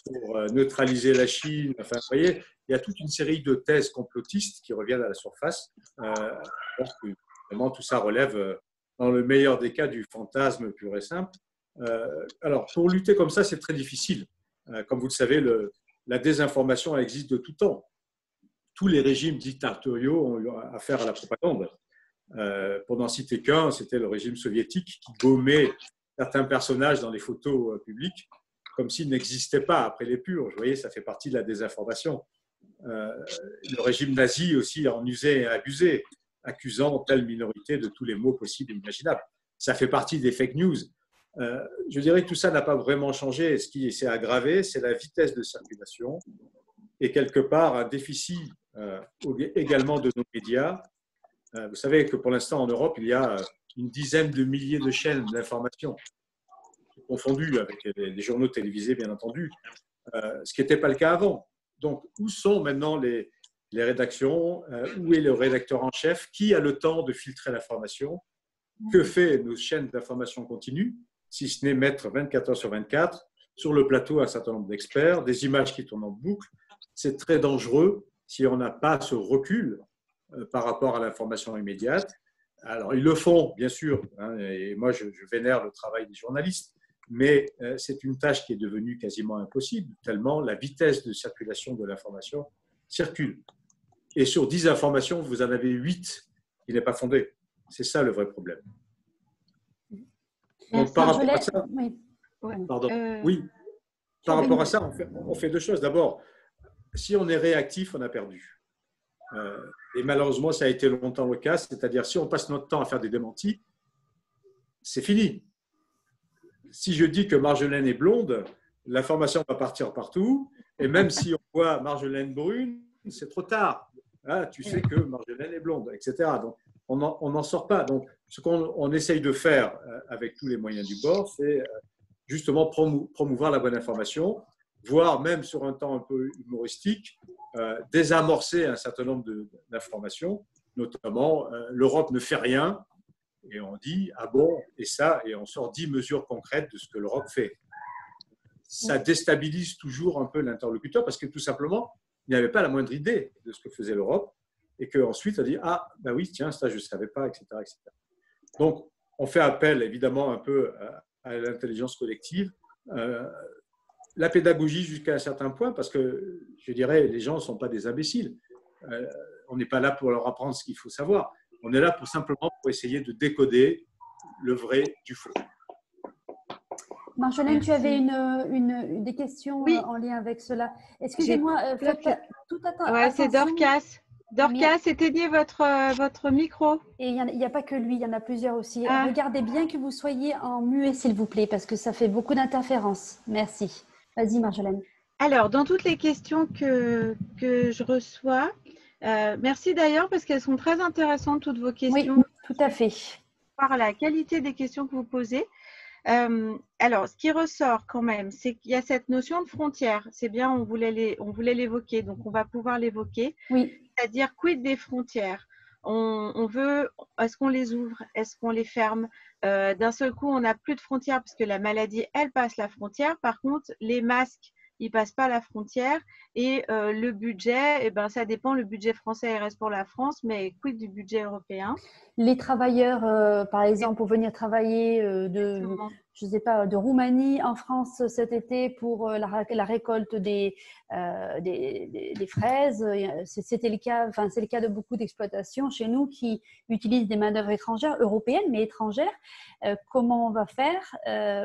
pour neutraliser la Chine, enfin, vous voyez, il y a toute une série de thèses complotistes qui reviennent à la surface. Donc, vraiment, tout ça relève, dans le meilleur des cas, du fantasme pur et simple. Alors, pour lutter comme ça, c'est très difficile. Comme vous le savez, la désinformation, elle existe de tout temps. Tous les régimes dictatoriaux ont eu affaire à la propagande. Pour n'en citer qu'un, c'était le régime soviétique qui gommait certains personnages dans les photos publiques comme s'ils n'existaient pas après les purges. Vous voyez, ça fait partie de la désinformation. Le régime nazi aussi en usait et abusait, accusant telle minorité de tous les maux possibles et imaginables. Ça fait partie des fake news. Je dirais que tout ça n'a pas vraiment changé. Ce qui s'est aggravé, c'est la vitesse de circulation et quelque part un déficit également de nos médias. Vous savez que pour l'instant en Europe, il y a une dizaine de milliers de chaînes d'information, confondues avec les journaux télévisés, bien entendu, ce qui n'était pas le cas avant. Donc, où sont maintenant les rédactions? Où est le rédacteur en chef? Qui a le temps de filtrer l'information? Que fait nos chaînes d'information continue, si ce n'est mettre 24 heures sur 24 sur le plateau un certain nombre d'experts, des images qui tournent en boucle? C'est très dangereux si on n'a pas ce recul par rapport à l'information immédiate. Alors, ils le font, bien sûr, hein, et moi, je vénère le travail des journalistes, mais c'est une tâche qui est devenue quasiment impossible, tellement la vitesse de circulation de l'information circule. Et sur 10 informations, vous en avez 8 qui n'est pas fondée. C'est ça le vrai problème. Donc, par rapport à ça, pardon, oui, par rapport à ça, on fait deux choses. D'abord, si on est réactif, on a perdu. Et malheureusement, ça a été longtemps le cas. C'est-à-dire, si on passe notre temps à faire des démentis, c'est fini. Si je dis que Marjolaine est blonde, l'information va partir partout. Et même si on voit Marjolaine brune, c'est trop tard. Ah, tu sais que Marjolaine est blonde, etc. Donc, on n'en sort pas. Donc, ce qu'on essaye de faire avec tous les moyens du bord, c'est justement promouvoir la bonne information, voire même sur un temps un peu humoristique, désamorcer un certain nombre d'informations, notamment l'Europe ne fait rien, et on dit ah bon, et ça, et on sort 10 mesures concrètes de ce que l'Europe fait. Ça déstabilise toujours un peu l'interlocuteur parce que tout simplement, il n'y avait pas la moindre idée de ce que faisait l'Europe, et qu'ensuite on dit ah ben oui, tiens, ça je ne savais pas, etc., etc. Donc on fait appel évidemment un peu à l'intelligence collective. La pédagogie jusqu'à un certain point, parce que je dirais, les gens ne sont pas des imbéciles. On n'est pas là pour leur apprendre ce qu'il faut savoir. On est là simplement pour essayer de décoder le vrai du faux. Marjolaine, tu avais des questions en lien avec cela. Excusez-moi, faites pas tout attention. Ouais, c'est Dorcas. Dorcas, éteignez votre micro. Et il n'y a pas que lui, il y en a plusieurs aussi. Regardez bien que vous soyez en muet, s'il vous plaît, parce que ça fait beaucoup d'interférences. Merci. Vas-y, Marjolaine. Alors, dans toutes les questions que je reçois, merci d'ailleurs parce qu'elles sont très intéressantes, toutes vos questions. Oui, tout à fait. Par la qualité des questions que vous posez. Alors, ce qui ressort quand même, c'est qu'il y a cette notion de frontière. C'est bien, on voulait l'évoquer, donc on va pouvoir l'évoquer. Oui. C'est-à-dire, quid des frontières? On veut, est-ce qu'on les ouvre? Est-ce qu'on les ferme? D'un seul coup, on n'a plus de frontières parce que la maladie, elle passe la frontière. Par contre, les masques, ils ne passent pas la frontière. Et le budget, ça dépend. Le budget français, il reste pour la France, mais quid du budget européen? Les travailleurs, par exemple, pour venir travailler je sais pas, de Roumanie en France cet été pour la récolte des fraises. C'était le cas, c'est le cas de beaucoup d'exploitations chez nous qui utilisent des main-d'œuvre étrangères, européennes, mais étrangères. Comment on va faire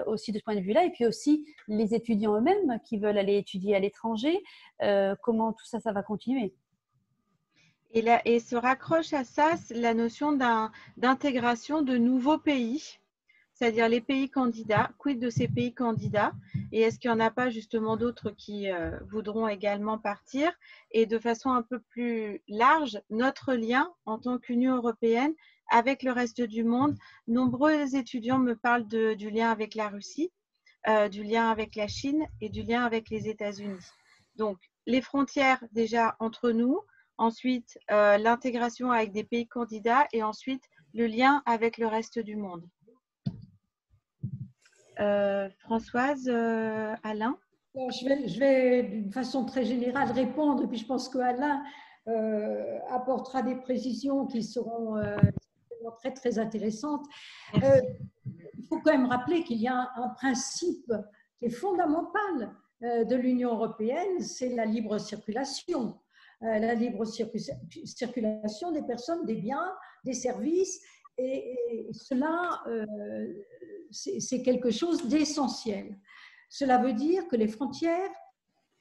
aussi de ce point de vue-là? Et puis aussi les étudiants eux-mêmes qui veulent aller étudier à l'étranger, comment tout ça va continuer? Et se raccroche à ça la notion d'intégration de nouveaux pays, c'est-à-dire les pays candidats. Quid de ces pays candidats? Et est-ce qu'il n'y en a pas justement d'autres qui voudront également partir? Et de façon un peu plus large, notre lien en tant qu'Union européenne avec le reste du monde. Nombreux étudiants me parlent du lien avec la Russie, du lien avec la Chine et du lien avec les États-Unis. Donc, les frontières déjà entre nous, ensuite l'intégration avec des pays candidats et ensuite le lien avec le reste du monde. Françoise, Alain? Alors, je vais d'une façon très générale répondre, et puis je pense qu'Alain apportera des précisions qui seront très, très intéressantes. Il faut quand même rappeler qu'il y a un principe qui est fondamental de l'Union européenne, c'est la libre circulation. La libre circulation des personnes, des biens, des services, et cela, c'est quelque chose d'essentiel. Cela veut dire que les frontières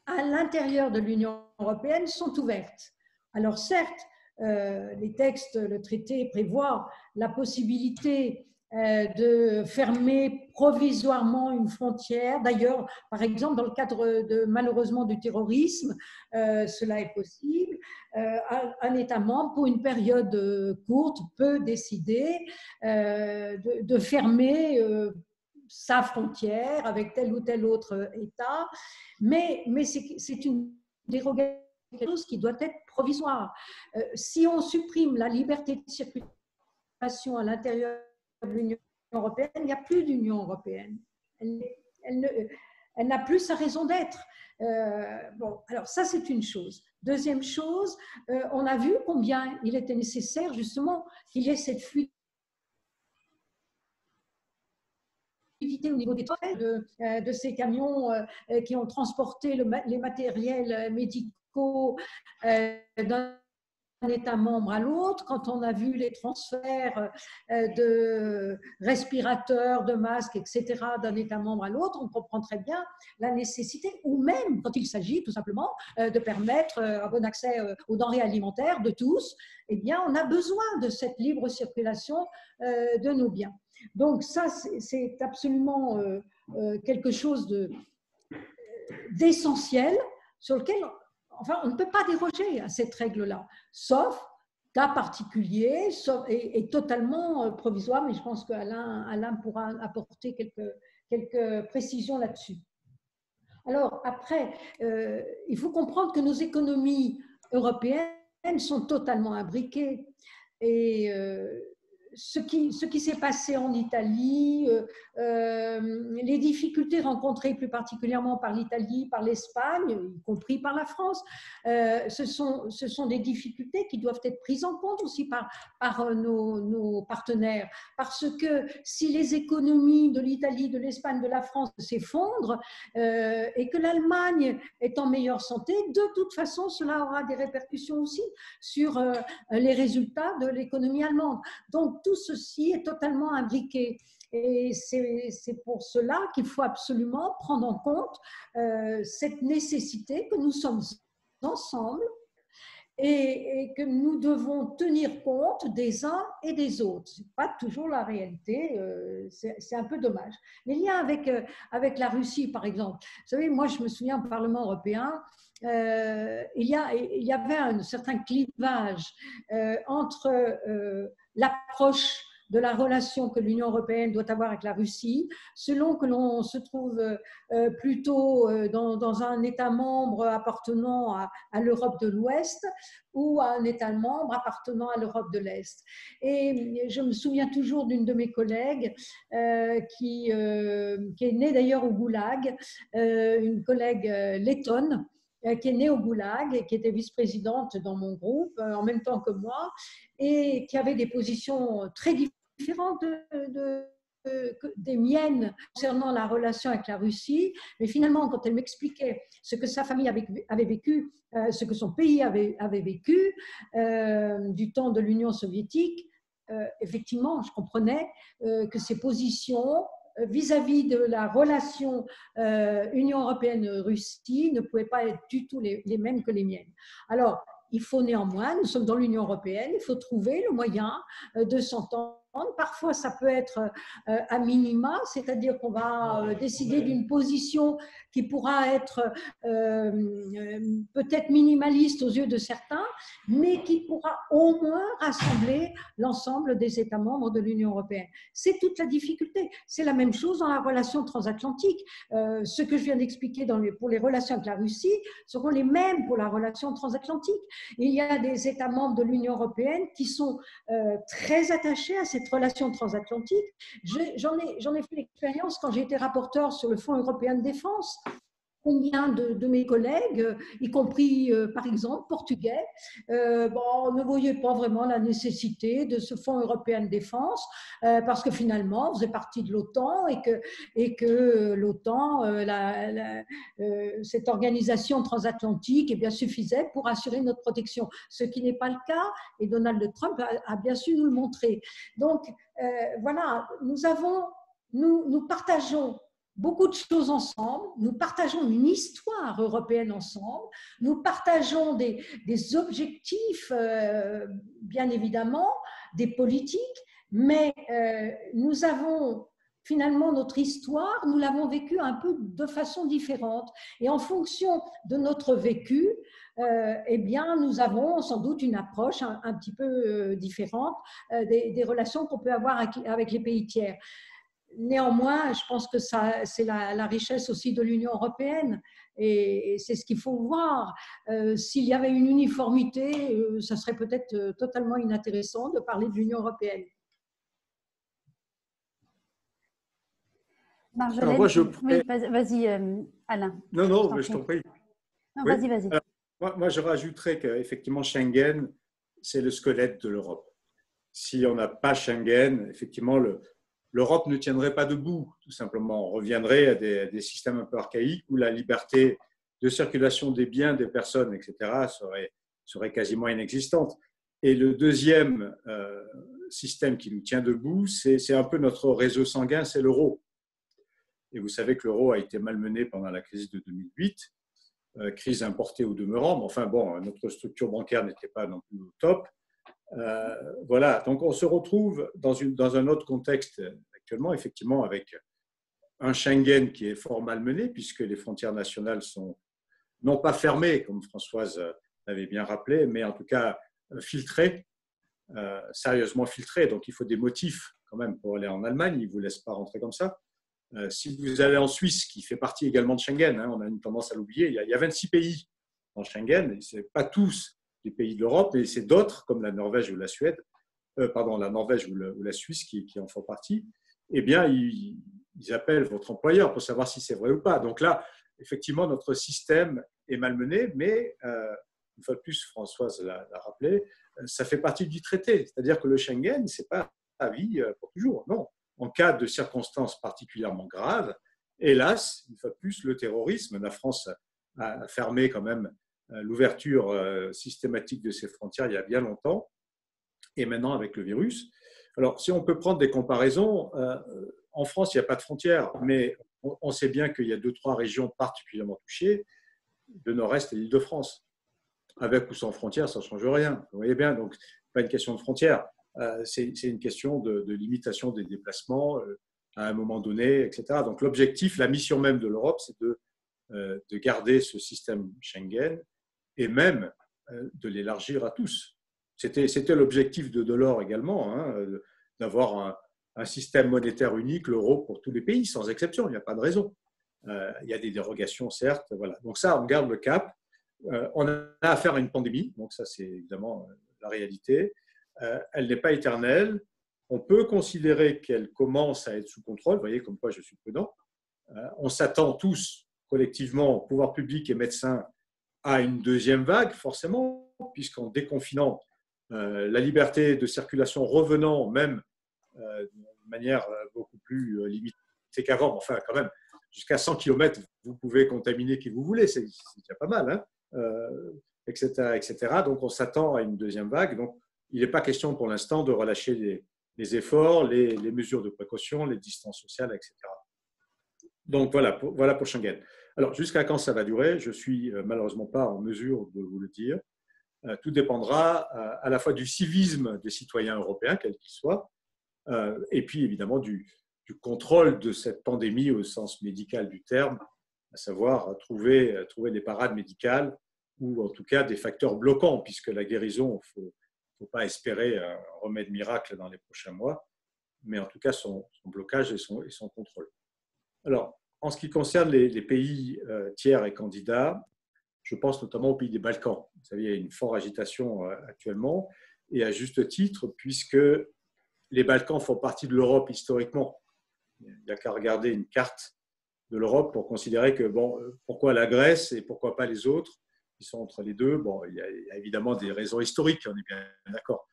à l'intérieur de l'Union européenne sont ouvertes. Alors certes, les textes, le traité prévoit la possibilité de fermer provisoirement une frontière. D'ailleurs, par exemple, dans le cadre malheureusement du terrorisme, cela est possible. Un État membre, pour une période courte, peut décider de fermer sa frontière avec tel ou tel autre État, mais c'est une dérogation, quelque chose qui doit être provisoire. Si on supprime la liberté de circulation à l'intérieur de l'Union européenne, il n'y a plus d'Union européenne. Elle n'a plus sa raison d'être. Bon, alors ça, c'est une chose. Deuxième chose, on a vu combien il était nécessaire justement qu'il y ait cette fluidité au niveau des de ces camions qui ont transporté les matériels médicaux d'un État membre à l'autre. Quand on a vu les transferts de respirateurs, de masques, etc., d'un État membre à l'autre, on comprend très bien la nécessité, ou même quand il s'agit tout simplement de permettre un bon accès aux denrées alimentaires de tous, eh bien, on a besoin de cette libre circulation de nos biens. Donc ça, c'est absolument quelque chose d'essentiel sur lequel, enfin, on ne peut pas déroger à cette règle-là, sauf cas particulier et totalement provisoire, mais je pense qu'Alain pourra apporter quelques précisions là-dessus. Alors après, il faut comprendre que nos économies européennes sont totalement imbriquées et ce qui s'est passé en Italie, les difficultés rencontrées plus particulièrement par l'Italie, par l'Espagne, y compris par la France, ce sont des difficultés qui doivent être prises en compte aussi par nos partenaires. Parce que si les économies de l'Italie, de l'Espagne, de la France s'effondrent et que l'Allemagne est en meilleure santé, de toute façon, cela aura des répercussions aussi sur les résultats de l'économie allemande. Donc, tout ceci est totalement imbriqué. Et c'est pour cela qu'il faut absolument prendre en compte cette nécessité que nous sommes ensemble et que nous devons tenir compte des uns et des autres. Ce n'est pas toujours la réalité, c'est un peu dommage. Les liens avec la Russie, par exemple. Vous savez, moi, je me souviens au Parlement européen, il y avait un certain clivage entre l'approche de la relation que l'Union européenne doit avoir avec la Russie, selon que l'on se trouve plutôt dans un État membre appartenant à l'Europe de l'Ouest ou à un État membre appartenant à l'Europe de l'Est. Et je me souviens toujours d'une de mes collègues qui est née d'ailleurs au Goulag, une collègue lettonne, qui est née au Goulag et qui était vice-présidente dans mon groupe en même temps que moi et qui avait des positions très différentes des miennes concernant la relation avec la Russie. Mais finalement, quand elle m'expliquait ce que sa famille avait vécu, ce que son pays avait vécu du temps de l'Union soviétique, effectivement, je comprenais que ses positions vis-à-vis de la relation Union européenne-Russie ne pouvaient pas être du tout les mêmes que les miennes. Alors, il faut néanmoins, nous sommes dans l'Union européenne, il faut trouver le moyen de s'entendre. Parfois, ça peut être à minima, c'est-à-dire qu'on va décider d'une position qui pourra être peut-être minimaliste aux yeux de certains, mais qui pourra au moins rassembler l'ensemble des États membres de l'Union européenne. C'est toute la difficulté. C'est la même chose dans la relation transatlantique. Ce que je viens d'expliquer pour les relations avec la Russie seront les mêmes pour la relation transatlantique. Il y a des États membres de l'Union européenne qui sont très attachés à cette relation transatlantique. J'en ai fait l'expérience quand j'ai été rapporteur sur le Fonds européen de défense. Combien de mes collègues, y compris par exemple portugais, ne voyaient pas vraiment la nécessité de ce Fonds européen de défense parce que finalement on faisait partie de l'OTAN et que l'OTAN, cette organisation transatlantique, suffisait pour assurer notre protection. Ce qui n'est pas le cas et Donald Trump a bien su nous le montrer. Donc voilà, nous partageons beaucoup de choses ensemble, nous partageons une histoire européenne ensemble, nous partageons des objectifs, bien évidemment, des politiques, mais nous avons finalement notre histoire, nous l'avons vécue un peu de façon différente. Et en fonction de notre vécu, nous avons sans doute une approche un petit peu différente des relations qu'on peut avoir avec les pays tiers. Néanmoins, je pense que c'est la richesse aussi de l'Union européenne et c'est ce qu'il faut voir. S'il y avait une uniformité, ça serait peut-être totalement inintéressant de parler de l'Union européenne. Marjolaine, alors moi, oui, vas-y Alain. Non, mais je t'en prie. Non, oui. Vas-y. Moi, je rajouterais qu'effectivement, Schengen, c'est le squelette de l'Europe. Si on n'a pas Schengen, effectivement, l'Europe ne tiendrait pas debout, tout simplement. On reviendrait à des systèmes un peu archaïques où la liberté de circulation des biens, des personnes, etc., serait quasiment inexistante. Et le deuxième système qui nous tient debout, c'est un peu notre réseau sanguin, c'est l'euro. Et vous savez que l'euro a été malmené pendant la crise de 2008, crise importée au demeurant, mais enfin bon, notre structure bancaire n'était pas non plus au top. Voilà, donc on se retrouve dans un autre contexte actuellement, effectivement, avec un Schengen qui est fort malmené, puisque les frontières nationales sont non pas fermées, comme Françoise l'avait bien rappelé, mais en tout cas filtrées, sérieusement filtrées. Donc il faut des motifs quand même pour aller en Allemagne, ils ne vous laissent pas rentrer comme ça. Si vous allez en Suisse, qui fait partie également de Schengen, on a une tendance à l'oublier, il y a 26 pays dans Schengen, et ce n'est pas tous des pays de l'Europe, et c'est d'autres, comme la Norvège ou la Suède, la Norvège ou la Suisse qui en font partie, eh bien, ils appellent votre employeur pour savoir si c'est vrai ou pas. Donc là, effectivement, notre système est malmené, mais une fois de plus, Françoise l'a rappelé, ça fait partie du traité. C'est-à-dire que le Schengen, ce n'est pas à vie pour toujours. Non. En cas de circonstances particulièrement graves, hélas, une fois de plus, le terrorisme, la France a fermé quand même l'ouverture systématique de ses frontières il y a bien longtemps, et maintenant avec le virus. Alors, si on peut prendre des comparaisons, en France, il n'y a pas de frontières, mais on sait bien qu'il y a 2-3 régions particulièrement touchées, le Nord-Est et l'Île-de-France. Avec ou sans frontières, ça ne change rien. Vous voyez bien, donc, ce n'est pas une question de frontières, c'est une question de limitation des déplacements à un moment donné, etc. Donc, l'objectif, la mission même de l'Europe, c'est de garder ce système Schengen et même de l'élargir à tous. C'était l'objectif de Delors également, d'avoir un système monétaire unique, l'euro, pour tous les pays, sans exception. Il n'y a pas de raison. Il y a des dérogations, certes. Voilà. Donc ça, on garde le cap. On a affaire à une pandémie, donc ça, c'est évidemment la réalité. Elle n'est pas éternelle. On peut considérer qu'elle commence à être sous contrôle. Vous voyez, comme quoi je suis prudent. On s'attend tous, collectivement, pouvoir public et médecins, à une deuxième vague, forcément, puisqu'en déconfinant, la liberté de circulation revenant même de manière beaucoup plus limitée qu'avant, enfin quand même, jusqu'à 100 km, vous pouvez contaminer qui vous voulez, c'est déjà pas mal, etc., etc. Donc on s'attend à une deuxième vague, donc il n'est pas question pour l'instant de relâcher les efforts, les mesures de précaution, les distances sociales, etc. Donc voilà pour Schengen. Alors jusqu'à quand ça va durer, je ne suis malheureusement pas en mesure de vous le dire. Tout dépendra à la fois du civisme des citoyens européens, quels qu'ils soient, et puis évidemment du contrôle de cette pandémie au sens médical du terme, à savoir trouver les parades médicales ou en tout cas des facteurs bloquants, puisque la guérison, il ne faut pas espérer un remède miracle dans les prochains mois, mais en tout cas son blocage et son contrôle. Alors, en ce qui concerne les pays tiers et candidats, je pense notamment aux pays des Balkans. Vous savez, il y a une forte agitation actuellement, et à juste titre, puisque les Balkans font partie de l'Europe historiquement. Il n'y a qu'à regarder une carte de l'Europe pour considérer que, bon, pourquoi la Grèce et pourquoi pas les autres qui sont entre les deux. Bon, il y a évidemment des raisons historiques, on est bien d'accord.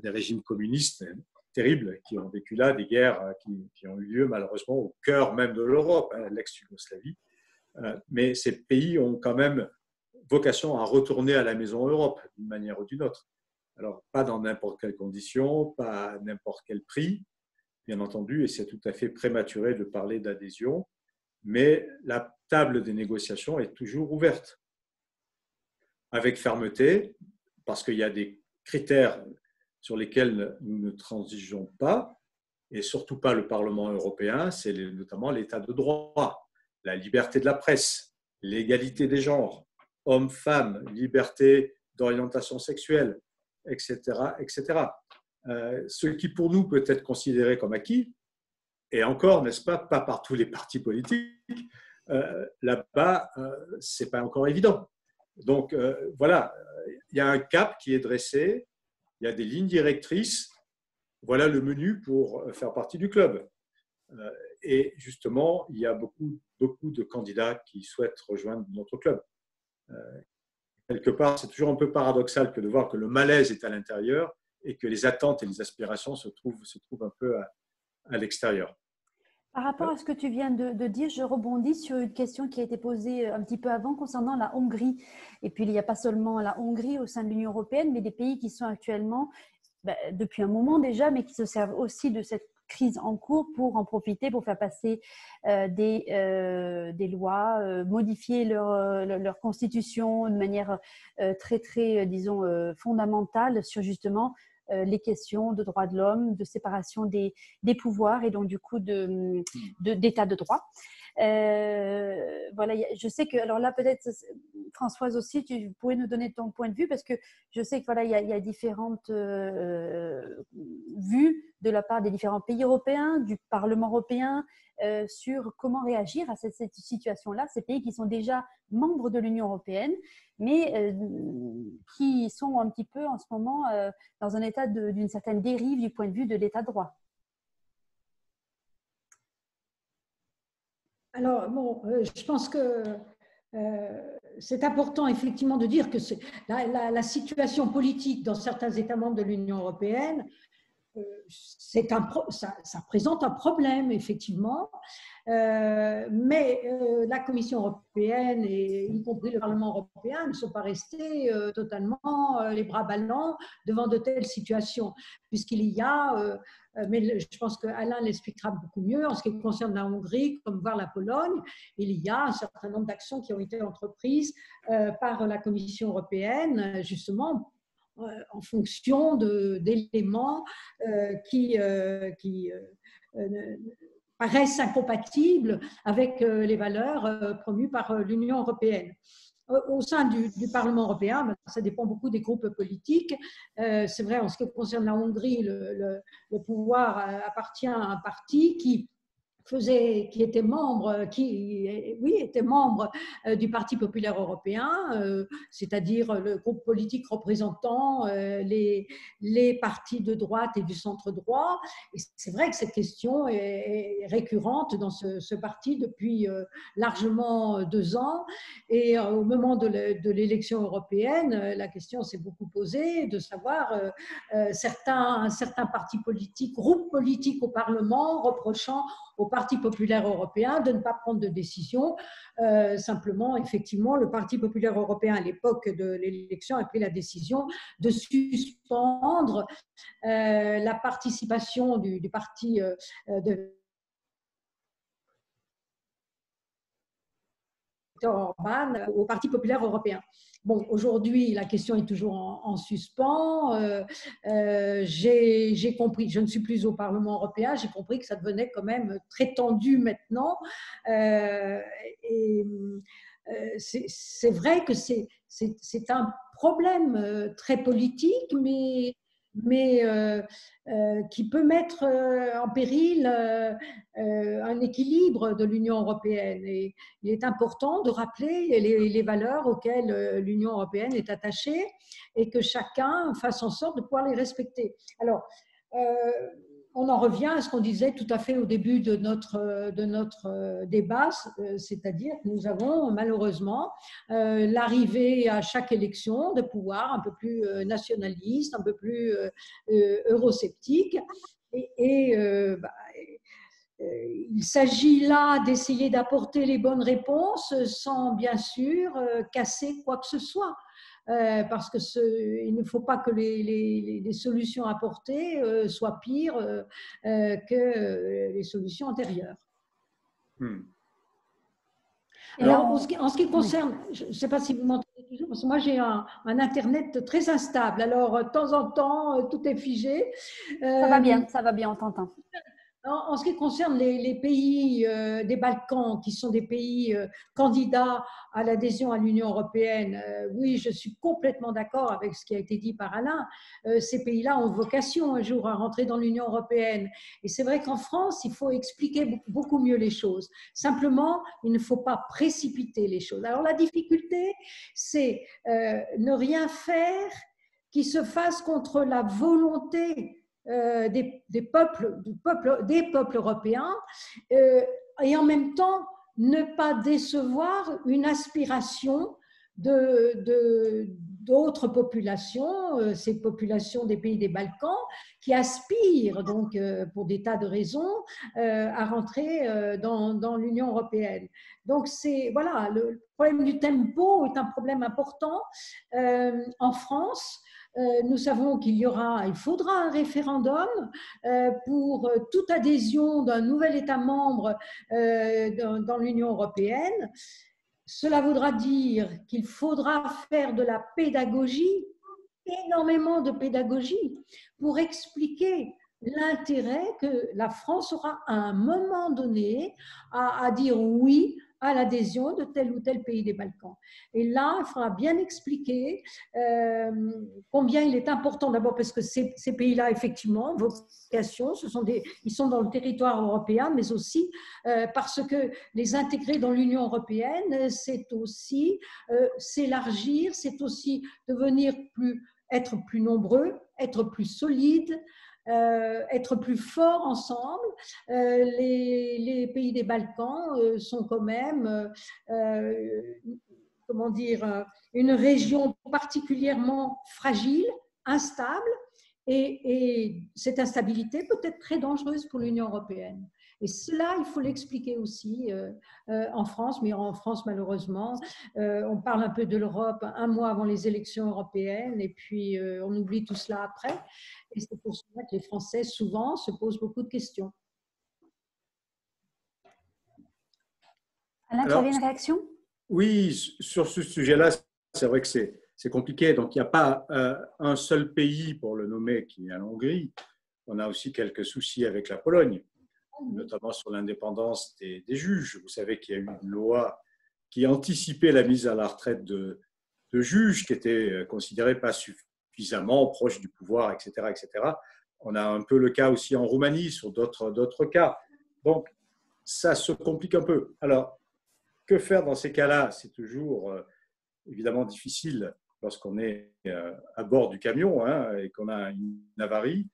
Des régimes communistes terribles qui ont vécu là, des guerres qui ont eu lieu malheureusement au cœur même de l'Europe, l'ex-Yougoslavie. Mais ces pays ont quand même vocation à retourner à la maison Europe d'une manière ou d'une autre. Alors, pas dans n'importe quelle condition, pas à n'importe quel prix, bien entendu, et c'est tout à fait prématuré de parler d'adhésion, mais la table des négociations est toujours ouverte. Avec fermeté, parce qu'il y a des critères sur lesquels nous ne transigeons pas, et surtout pas le Parlement européen, c'est notamment l'état de droit, la liberté de la presse, l'égalité des genres, hommes-femmes, liberté d'orientation sexuelle, etc., etc. Ce qui pour nous peut être considéré comme acquis, et encore, n'est-ce pas par tous les partis politiques, là-bas, ce n'est pas encore évident. Donc voilà, il y a un cap qui est dressé, il y a des lignes directrices, voilà le menu pour faire partie du club. Et justement, il y a beaucoup de candidats qui souhaitent rejoindre notre club. Quelque part, c'est toujours un peu paradoxal que de voir que le malaise est à l'intérieur et que les attentes et les aspirations se trouvent un peu à l'extérieur. Par rapport à ce que tu viens de dire, je rebondis sur une question qui a été posée un petit peu avant concernant la Hongrie. Et puis, il n'y a pas seulement la Hongrie au sein de l'Union européenne, mais des pays qui sont actuellement, depuis un moment déjà, mais qui se servent aussi de cette crise en cours pour en profiter, pour faire passer des lois, modifier leur constitution de manière très, très, disons, fondamentale sur justement les questions de droits de l'homme, de séparation des pouvoirs et donc du coup d'état de droit. Voilà, je sais que, alors là peut-être Françoise aussi, tu pourrais nous donner ton point de vue parce que je sais que voilà, il y a différentes vues de la part des différents pays européens, du Parlement européen, sur comment réagir à cette situation-là, ces pays qui sont déjà membres de l'Union européenne, mais qui sont un petit peu en ce moment dans un état d'une certaine dérive du point de vue de l'état de droit. Alors, bon, je pense que c'est important effectivement de dire que la situation politique dans certains États membres de l'Union européenne, ça présente un problème, effectivement, mais la Commission européenne, et y compris le Parlement européen, ne sont pas restés totalement les bras ballants devant de telles situations, puisqu'il y a, mais je pense qu'Alain l'expliquera beaucoup mieux, en ce qui concerne la Hongrie, comme voir la Pologne, il y a un certain nombre d'actions qui ont été entreprises par la Commission européenne, justement, en fonction d'éléments qui paraissent incompatibles avec les valeurs promues par l'Union européenne. Au sein du Parlement européen, ça dépend beaucoup des groupes politiques. C'est vrai, en ce qui concerne la Hongrie, le pouvoir appartient à un parti qui était membre du Parti populaire européen, c'est-à-dire le groupe politique représentant les partis de droite et du centre droit. Et c'est vrai que cette question est récurrente dans ce parti depuis largement 2 ans. Et au moment de l'élection européenne, la question s'est beaucoup posée de savoir certains partis politiques, groupes politiques au Parlement reprochant au Parti populaire européen de ne pas prendre de décision. Simplement, effectivement, le Parti populaire européen, à l'époque de l'élection, a pris la décision de suspendre la participation du parti de Orban au Parti populaire européen. Bon, aujourd'hui, la question est toujours en suspens. J'ai compris, je ne suis plus au Parlement européen, j'ai compris que ça devenait quand même très tendu maintenant. Et c'est vrai que c'est un problème très politique, mais qui peut mettre en péril un équilibre de l'Union européenne. Et il est important de rappeler les valeurs auxquelles l'Union européenne est attachée et que chacun fasse en sorte de pouvoir les respecter. Alors, on en revient à ce qu'on disait tout à fait au début de notre débat, c'est-à-dire que nous avons malheureusement l'arrivée à chaque élection de pouvoirs un peu plus nationalistes, un peu plus eurosceptiques. Il s'agit là d'essayer d'apporter les bonnes réponses sans bien sûr casser quoi que ce soit. Parce qu'il ne faut pas que les solutions apportées soient pires que les solutions antérieures. Alors, en ce qui concerne, je ne sais pas si vous m'entendez toujours, parce que moi j'ai un Internet très instable, alors de temps en temps tout est figé. Ça va bien, on t'entend. En ce qui concerne les pays des Balkans, qui sont des pays candidats à l'adhésion à l'Union européenne, oui, je suis complètement d'accord avec ce qui a été dit par Alain. Ces pays-là ont vocation un jour à rentrer dans l'Union européenne. Et c'est vrai qu'en France, il faut expliquer beaucoup mieux les choses. Simplement, il ne faut pas précipiter les choses. Alors la difficulté, c'est ne rien faire qui se fasse contre la volonté des peuples européens et en même temps ne pas décevoir une aspiration d'autres populations, ces populations des pays des Balkans qui aspirent donc pour des tas de raisons à rentrer dans l'Union européenne. Donc voilà, le problème du tempo est un problème important en France. Nous savons il faudra un référendum pour toute adhésion d'un nouvel État membre dans l'Union européenne. Cela voudra dire qu'il faudra faire de la pédagogie, énormément de pédagogie, pour expliquer l'intérêt que la France aura à un moment donné à dire oui à l'adhésion de tel ou tel pays des Balkans. Et là, il faudra bien expliquer combien il est important, d'abord parce que ces pays-là, effectivement, vocation, ils sont dans le territoire européen, mais aussi parce que les intégrer dans l'Union européenne, c'est aussi s'élargir, c'est aussi être plus nombreux, être plus solides, être plus forts ensemble. Les pays des Balkans sont quand même, comment dire, une région particulièrement fragile, instable, et cette instabilité peut être très dangereuse pour l'Union européenne. Et cela, il faut l'expliquer aussi en France, mais en France, malheureusement, on parle un peu de l'Europe un mois avant les élections européennes, et puis on oublie tout cela après. Et c'est pour cela que les Français, souvent, se posent beaucoup de questions. Alain, tu avais une réaction ? Oui, sur ce sujet-là, c'est vrai que c'est compliqué. Donc, il n'y a pas un seul pays, pour le nommer, qui est la Hongrie. On a aussi quelques soucis avec la Pologne, notamment sur l'indépendance des juges. Vous savez qu'il y a eu une loi qui anticipait la mise à la retraite de juges qui étaient considérés pas suffisamment proches du pouvoir, etc., etc. On a un peu le cas aussi en Roumanie, sur d'autres cas. Donc, ça se complique un peu. Alors, que faire dans ces cas-là? C'est toujours évidemment difficile lorsqu'on est à bord du camion et qu'on a une avarie.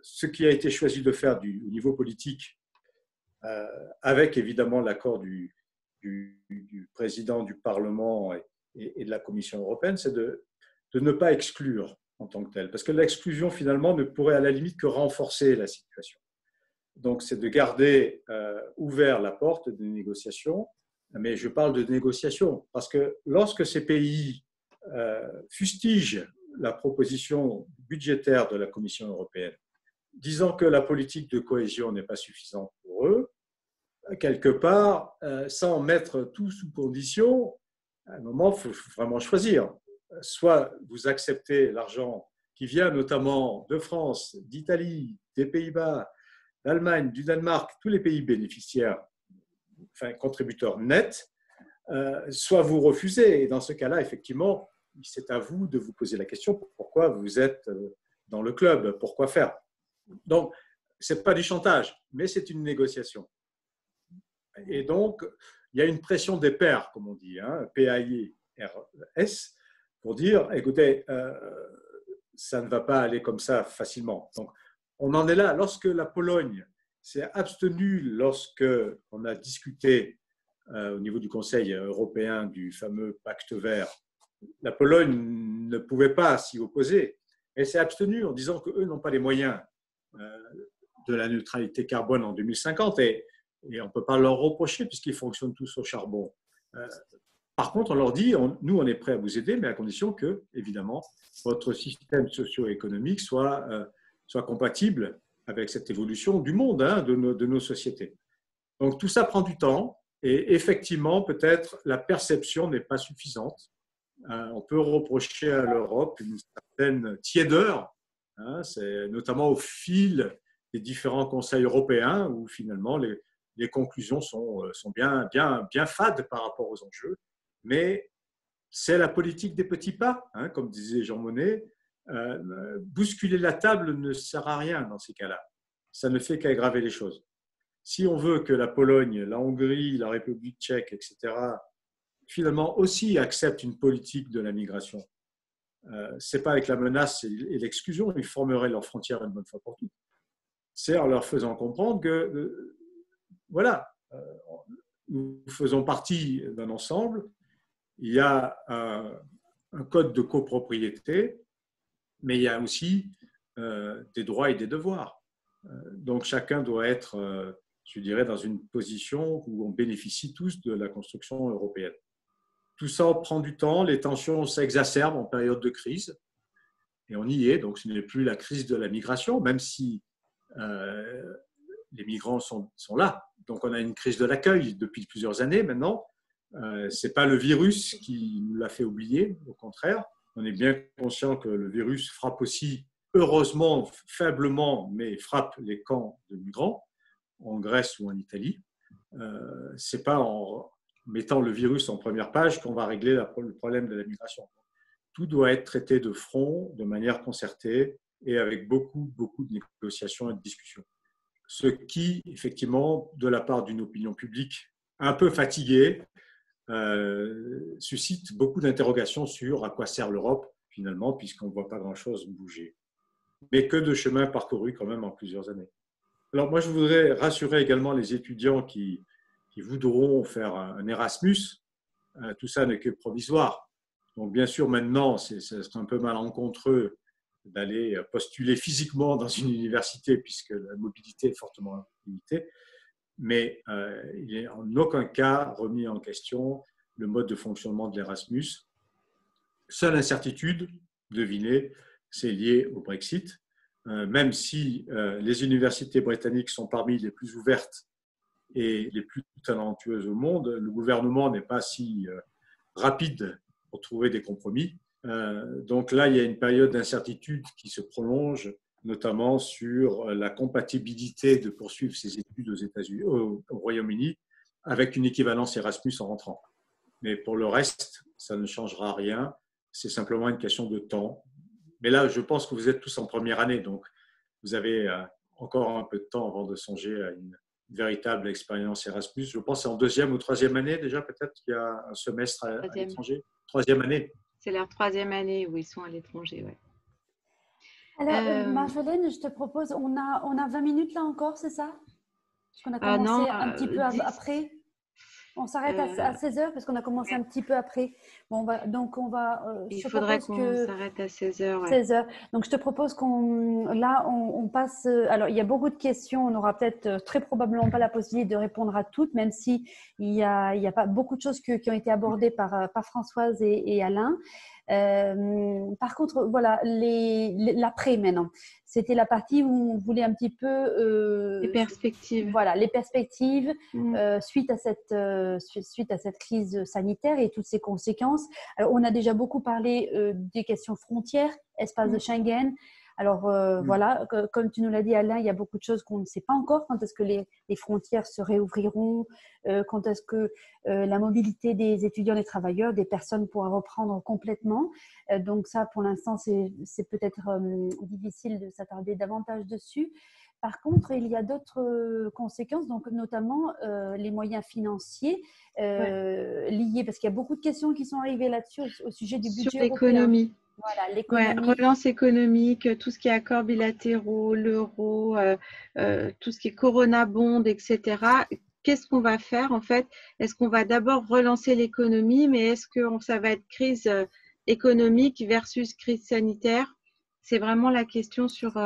Ce qui a été choisi de faire au niveau politique, avec évidemment l'accord du président du Parlement et de la Commission européenne, c'est de ne pas exclure en tant que tel. Parce que l'exclusion, finalement, ne pourrait à la limite que renforcer la situation. Donc, c'est de garder ouvert la porte des négociations. Mais je parle de négociations parce que lorsque ces pays fustigent la proposition budgétaire de la Commission européenne, disant que la politique de cohésion n'est pas suffisante pour eux, quelque part, sans mettre tout sous condition, à un moment, il faut vraiment choisir. Soit vous acceptez l'argent qui vient notamment de France, d'Italie, des Pays-Bas, d'Allemagne, du Danemark, tous les pays bénéficiaires, enfin contributeurs nets, soit vous refusez. Et dans ce cas-là, effectivement, c'est à vous de vous poser la question pourquoi vous êtes dans le club, pourquoi faire. Donc, ce n'est pas du chantage, mais c'est une négociation. Et donc, il y a une pression des pairs, comme on dit, hein, PAIRS, pour dire, écoutez, ça ne va pas aller comme ça facilement. Donc, on en est là. Lorsque la Pologne s'est abstenue, lorsque on a discuté au niveau du Conseil européen du fameux pacte vert, la Pologne ne pouvait pas s'y opposer. Elle s'est abstenue en disant qu'eux n'ont pas les moyens de la neutralité carbone en 2050 et on ne peut pas leur reprocher puisqu'ils fonctionnent tous au charbon. Par contre, on leur dit, nous, on est prêts à vous aider, mais à condition que, évidemment, votre système socio-économique soit compatible avec cette évolution du monde, hein, de nos sociétés. Donc, tout ça prend du temps et effectivement, peut-être, la perception n'est pas suffisante. On peut reprocher à l'Europe une certaine tiédeur, hein, c'est notamment au fil des différents conseils européens où finalement les conclusions sont bien fades par rapport aux enjeux. Mais c'est la politique des petits pas, hein, comme disait Jean Monnet. Bousculer la table ne sert à rien dans ces cas-là. Ça ne fait qu'aggraver les choses. Si on veut que la Pologne, la Hongrie, la République tchèque, etc., finalement aussi acceptent une politique de la migration, ce n'est pas avec la menace et l'exclusion, ils formeraient leurs frontières une bonne fois pour toutes. C'est en leur faisant comprendre que, voilà, nous faisons partie d'un ensemble, il y a un code de copropriété, mais il y a aussi des droits et des devoirs. Donc chacun doit être, je dirais, dans une position où on bénéficie tous de la construction européenne. Tout ça prend du temps, les tensions s'exacerbent en période de crise, et on y est, donc ce n'est plus la crise de la migration, même si les migrants sont là. Donc on a une crise de l'accueil depuis plusieurs années maintenant. Ce n'est pas le virus qui nous l'a fait oublier, au contraire. On est bien conscient que le virus frappe aussi, heureusement, faiblement, mais frappe les camps de migrants, en Grèce ou en Italie. Ce n'est pas en mettant le virus en première page qu'on va régler le problème de la migration. Tout doit être traité de front, de manière concertée et avec beaucoup de négociations et de discussions. Ce qui, effectivement, de la part d'une opinion publique un peu fatiguée, suscite beaucoup d'interrogations sur à quoi sert l'Europe, finalement, puisqu'on ne voit pas grand-chose bouger. Mais que de chemin parcouru quand même en plusieurs années. Alors moi, je voudrais rassurer également les étudiants qui voudront faire un Erasmus. Tout ça n'est que provisoire. Donc bien sûr, maintenant, c'est un peu malencontreux d'aller postuler physiquement dans une université puisque la mobilité est fortement limitée. Mais il n'est en aucun cas remis en question le mode de fonctionnement de l'Erasmus. Seule incertitude, devinez, c'est lié au Brexit. Même si les universités britanniques sont parmi les plus ouvertes et les plus talentueuses au monde, le gouvernement n'est pas si rapide pour trouver des compromis. Donc là, il y a une période d'incertitude qui se prolonge, notamment sur la compatibilité de poursuivre ses études aux États-Unis, au Royaume-Uni, avec une équivalence Erasmus en rentrant. Mais pour le reste, ça ne changera rien. C'est simplement une question de temps. Mais là, je pense que vous êtes tous en première année, donc vous avez encore un peu de temps avant de songer à une véritable expérience Erasmus. Je pense que c'est en deuxième ou troisième année déjà, peut-être qu'il y a un semestre à l'étranger. Troisième année. C'est leur troisième année où ils sont à l'étranger, oui. Alors, Marjolaine, je te propose, on a 20 minutes là encore, c'est ça? Parce qu'on a commencé un petit peu après. On s'arrête à 16h parce qu'on a commencé un petit peu après. Bon, on va il faudrait qu'on s'arrête à 16h. Ouais. 16h. Donc, je te propose on passe… Alors, il y a beaucoup de questions. On n'aura peut-être très probablement pas la possibilité de répondre à toutes, même si il y a pas beaucoup de choses qui ont été abordées par Françoise et Alain. Par contre, voilà, l'après maintenant. C'était la partie où on voulait un petit peu… les perspectives. Voilà, les perspectives suite à cette crise sanitaire et toutes ses conséquences. Alors, on a déjà beaucoup parlé des questions frontières, espace de Schengen. Alors voilà, comme tu nous l'as dit Alain, il y a beaucoup de choses qu'on ne sait pas encore. Quand est-ce que les frontières se réouvriront? Quand est-ce que la mobilité des étudiants, des travailleurs, des personnes pourra reprendre complètement? Donc ça, pour l'instant, c'est peut-être difficile de s'attarder davantage dessus. Par contre, il y a d'autres conséquences, donc notamment les moyens financiers liés, parce qu'il y a beaucoup de questions qui sont arrivées là-dessus au sujet du budget européen. L'économie. Voilà, l'économie. Relance économique, tout ce qui est accords bilatéraux, l'euro, tout ce qui est Corona Bond, etc. Qu'est-ce qu'on va faire en fait? Est-ce qu'on va d'abord relancer l'économie, mais est-ce que ça va être crise économique versus crise sanitaire? C'est vraiment la question sur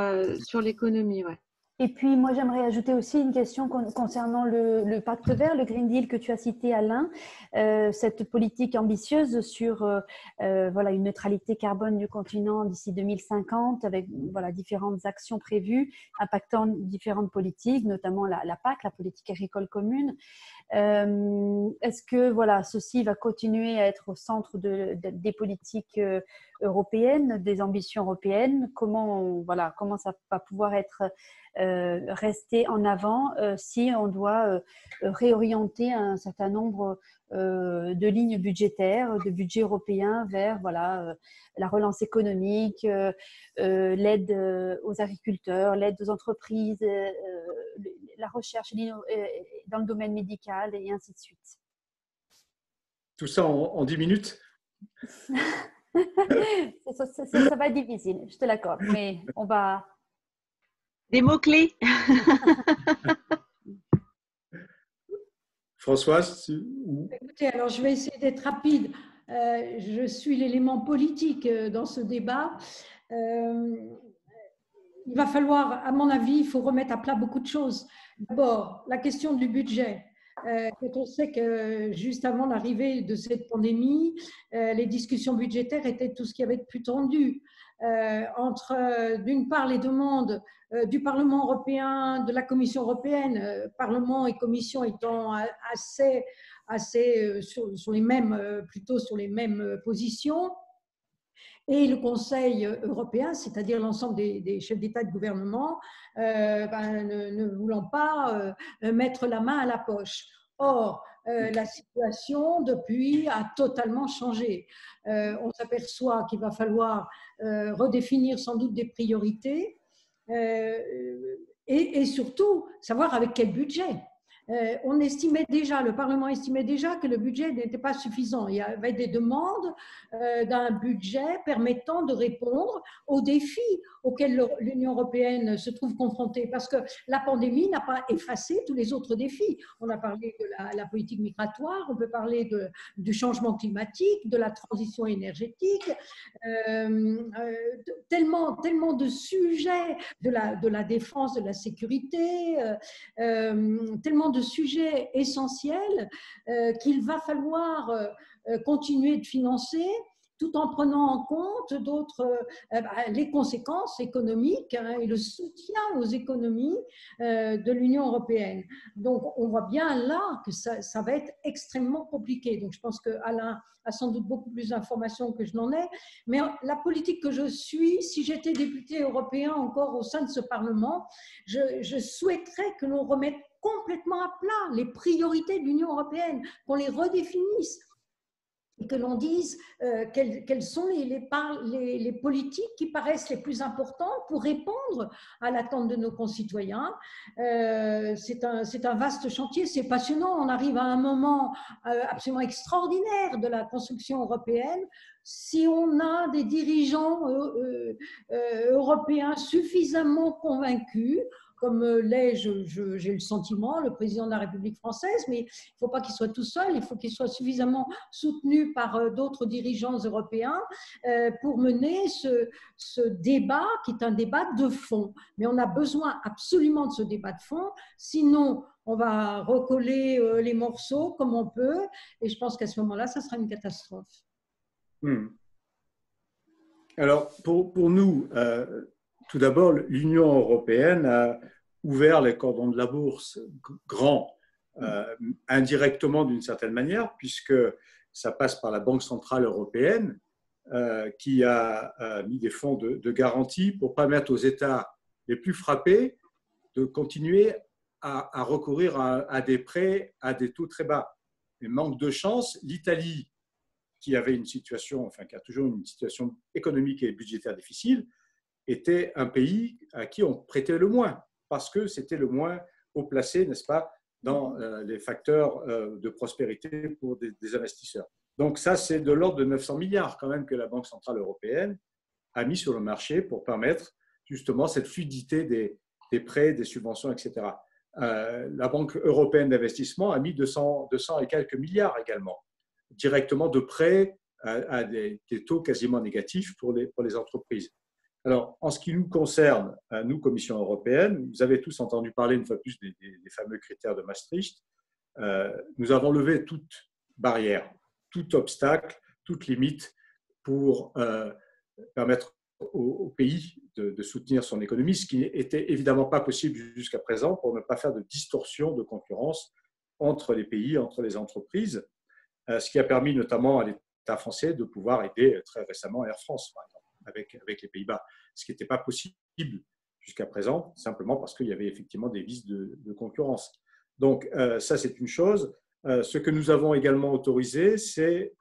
l'économie. Ouais. Et puis, moi, j'aimerais ajouter aussi une question concernant le pacte vert, le Green Deal que tu as cité, Alain. Cette politique ambitieuse sur voilà, une neutralité carbone du continent d'ici 2050, avec voilà, différentes actions prévues, impactant différentes politiques, notamment la PAC, la politique agricole commune. Est-ce que voilà, ceci va continuer à être au centre des politiques européennes, des ambitions européennes? Comment ça va pouvoir être rester en avant si on doit réorienter un certain nombre de lignes budgétaires, de budgets européens vers voilà, la relance économique, l'aide aux agriculteurs, l'aide aux entreprises, la recherche dans le domaine médical et ainsi de suite. Tout ça en 10 minutes? Ça va être difficile, je te l'accorde, mais on va… Des mots-clés. Françoise? Écoutez, alors je vais essayer d'être rapide. Je suis l'élément politique dans ce débat. Il va falloir, à mon avis, il faut remettre à plat beaucoup de choses. D'abord, la question du budget. Quand on sait que juste avant l'arrivée de cette pandémie, les discussions budgétaires étaient tout ce qui avait de plus tendu. Entre, d'une part, les demandes du Parlement européen, de la Commission européenne, Parlement et Commission étant assez sur les mêmes, plutôt sur les mêmes positions, et le Conseil européen, c'est-à-dire l'ensemble des chefs d'État et de gouvernement, ne voulant pas mettre la main à la poche. Or, la situation depuis a totalement changé. On s'aperçoit qu'il va falloir redéfinir sans doute des priorités et surtout savoir avec quel budget. On estimait déjà, le Parlement estimait déjà que le budget n'était pas suffisant. Il y avait des demandes d'un budget permettant de répondre aux défis auxquels l'Union européenne se trouve confrontée, parce que la pandémie n'a pas effacé tous les autres défis. On a parlé de la politique migratoire, on peut parler du changement climatique, de la transition énergétique, tellement de sujets, de la défense, de la sécurité, tellement de sujets essentiels qu'il va falloir continuer de financer tout en prenant en compte les conséquences économiques et le soutien aux économies de l'Union européenne. Donc, on voit bien là que ça va être extrêmement compliqué. Donc, je pense qu'Alain a sans doute beaucoup plus d'informations que je n'en ai. Mais la politique que je suis, si j'étais député européen encore au sein de ce Parlement, je souhaiterais que l'on remette complètement à plat les priorités de l'Union européenne, qu'on les redéfinisse et que l'on dise quelles sont les politiques qui paraissent les plus importantes pour répondre à l'attente de nos concitoyens. C'est un vaste chantier, c'est passionnant. On arrive à un moment absolument extraordinaire de la construction européenne. Si on a des dirigeants européens suffisamment convaincus, comme l'est, j'ai le sentiment, le président de la République française, mais il ne faut pas qu'il soit tout seul, il faut qu'il soit suffisamment soutenu par d'autres dirigeants européens pour mener ce débat qui est un débat de fond. Mais on a besoin absolument de ce débat de fond, sinon on va recoller les morceaux comme on peut, et je pense qu'à ce moment-là, ça sera une catastrophe. Alors, pour nous, tout d'abord, l'Union européenne a ouvert les cordons de la bourse grand, indirectement d'une certaine manière, puisque ça passe par la Banque centrale européenne, qui a mis des fonds de garantie pour permettre aux États les plus frappés de continuer à recourir à des prêts à des taux très bas. Mais manque de chance, l'Italie, qui avait une situation, enfin qui a toujours une situation économique et budgétaire difficile, était un pays à qui on prêtait le moins, parce que c'était le moins haut placé, n'est-ce pas, dans les facteurs de prospérité pour des investisseurs. Donc ça, c'est de l'ordre de 900 milliards quand même que la Banque centrale européenne a mis sur le marché pour permettre justement cette fluidité des prêts, des subventions, etc. La Banque européenne d'investissement a mis 200 et quelques milliards également, directement de prêts à des taux quasiment négatifs pour les entreprises. Alors, en ce qui nous concerne, nous, Commission européenne, vous avez tous entendu parler une fois de plus des fameux critères de Maastricht. Nous avons levé toute barrière, tout obstacle, toute limite pour permettre au pays de soutenir son économie, ce qui n'était évidemment pas possible jusqu'à présent pour ne pas faire de distorsion de concurrence entre les pays, entre les entreprises, ce qui a permis notamment à l'État français de pouvoir aider très récemment Air France, par exemple, avec les Pays-Bas, ce qui n'était pas possible jusqu'à présent, simplement parce qu'il y avait effectivement des vices de concurrence. Donc ça, c'est une chose. Ce que nous avons également autorisé, c'est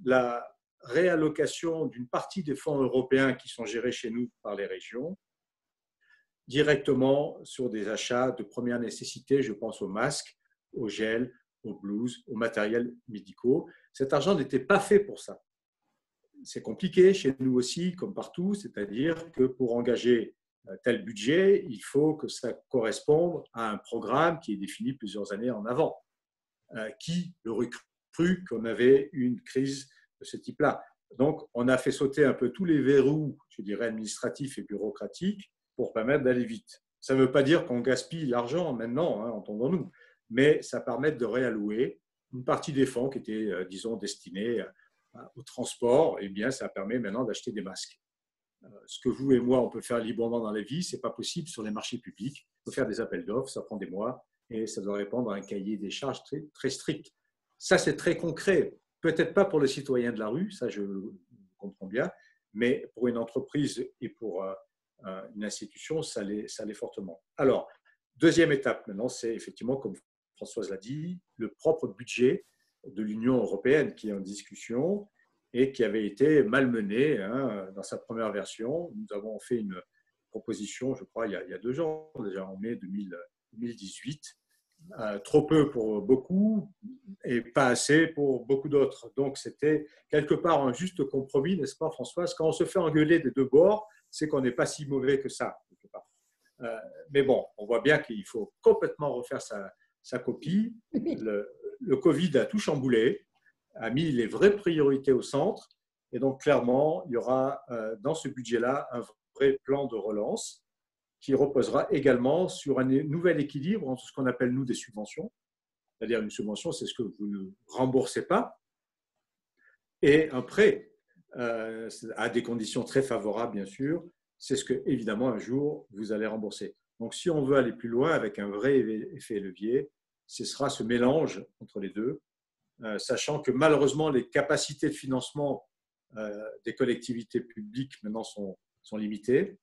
la réallocation d'une partie des fonds européens qui sont gérés chez nous par les régions directement sur des achats de première nécessité. Je pense aux masques, aux gels, aux blouses, aux matériels médicaux. Cet argent n'était pas fait pour ça. C'est compliqué chez nous aussi, comme partout, c'est-à-dire que pour engager tel budget, il faut que ça corresponde à un programme qui est défini plusieurs années en avant. Qui l'aurait cru qu'on avait une crise de ce type-là? Donc, on a fait sauter un peu tous les verrous, je dirais, administratifs et bureaucratiques pour permettre d'aller vite. Ça ne veut pas dire qu'on gaspille l'argent maintenant, entendons-nous, mais ça permet de réallouer une partie des fonds qui étaient, disons, destinés au transport. Eh bien, ça permet maintenant d'acheter des masques. Ce que vous et moi, on peut faire librement dans la vie, ce n'est pas possible sur les marchés publics. Il faut faire des appels d'offres, ça prend des mois et ça doit répondre à un cahier des charges très, très strict. Ça, c'est très concret. Peut-être pas pour le citoyen de la rue, ça je comprends bien, mais pour une entreprise et pour une institution, ça l'est fortement. Alors, deuxième étape maintenant, c'est effectivement, comme Françoise l'a dit, le propre budget de l'Union européenne qui est en discussion et qui avait été malmené dans sa première version. Nous avons fait une proposition, je crois, il y a 2 ans, déjà en mai 2018, trop peu pour beaucoup et pas assez pour beaucoup d'autres. Donc, c'était quelque part un juste compromis, n'est-ce pas, Françoise? Quand on se fait engueuler des deux bords, c'est qu'on n'est pas si mauvais que ça, quelque part. Mais bon, on voit bien qu'il faut complètement refaire sa copie. Le Covid a tout chamboulé, a mis les vraies priorités au centre. Et donc, clairement, il y aura dans ce budget-là un vrai plan de relance qui reposera également sur un nouvel équilibre entre ce qu'on appelle, nous, des subventions. C'est-à-dire, une subvention, c'est ce que vous ne remboursez pas, et un prêt, à des conditions très favorables, bien sûr, c'est ce que, évidemment, un jour, vous allez rembourser. Donc, si on veut aller plus loin avec un vrai effet levier, ce sera ce mélange entre les deux, sachant que malheureusement, les capacités de financement des collectivités publiques maintenant sont limitées.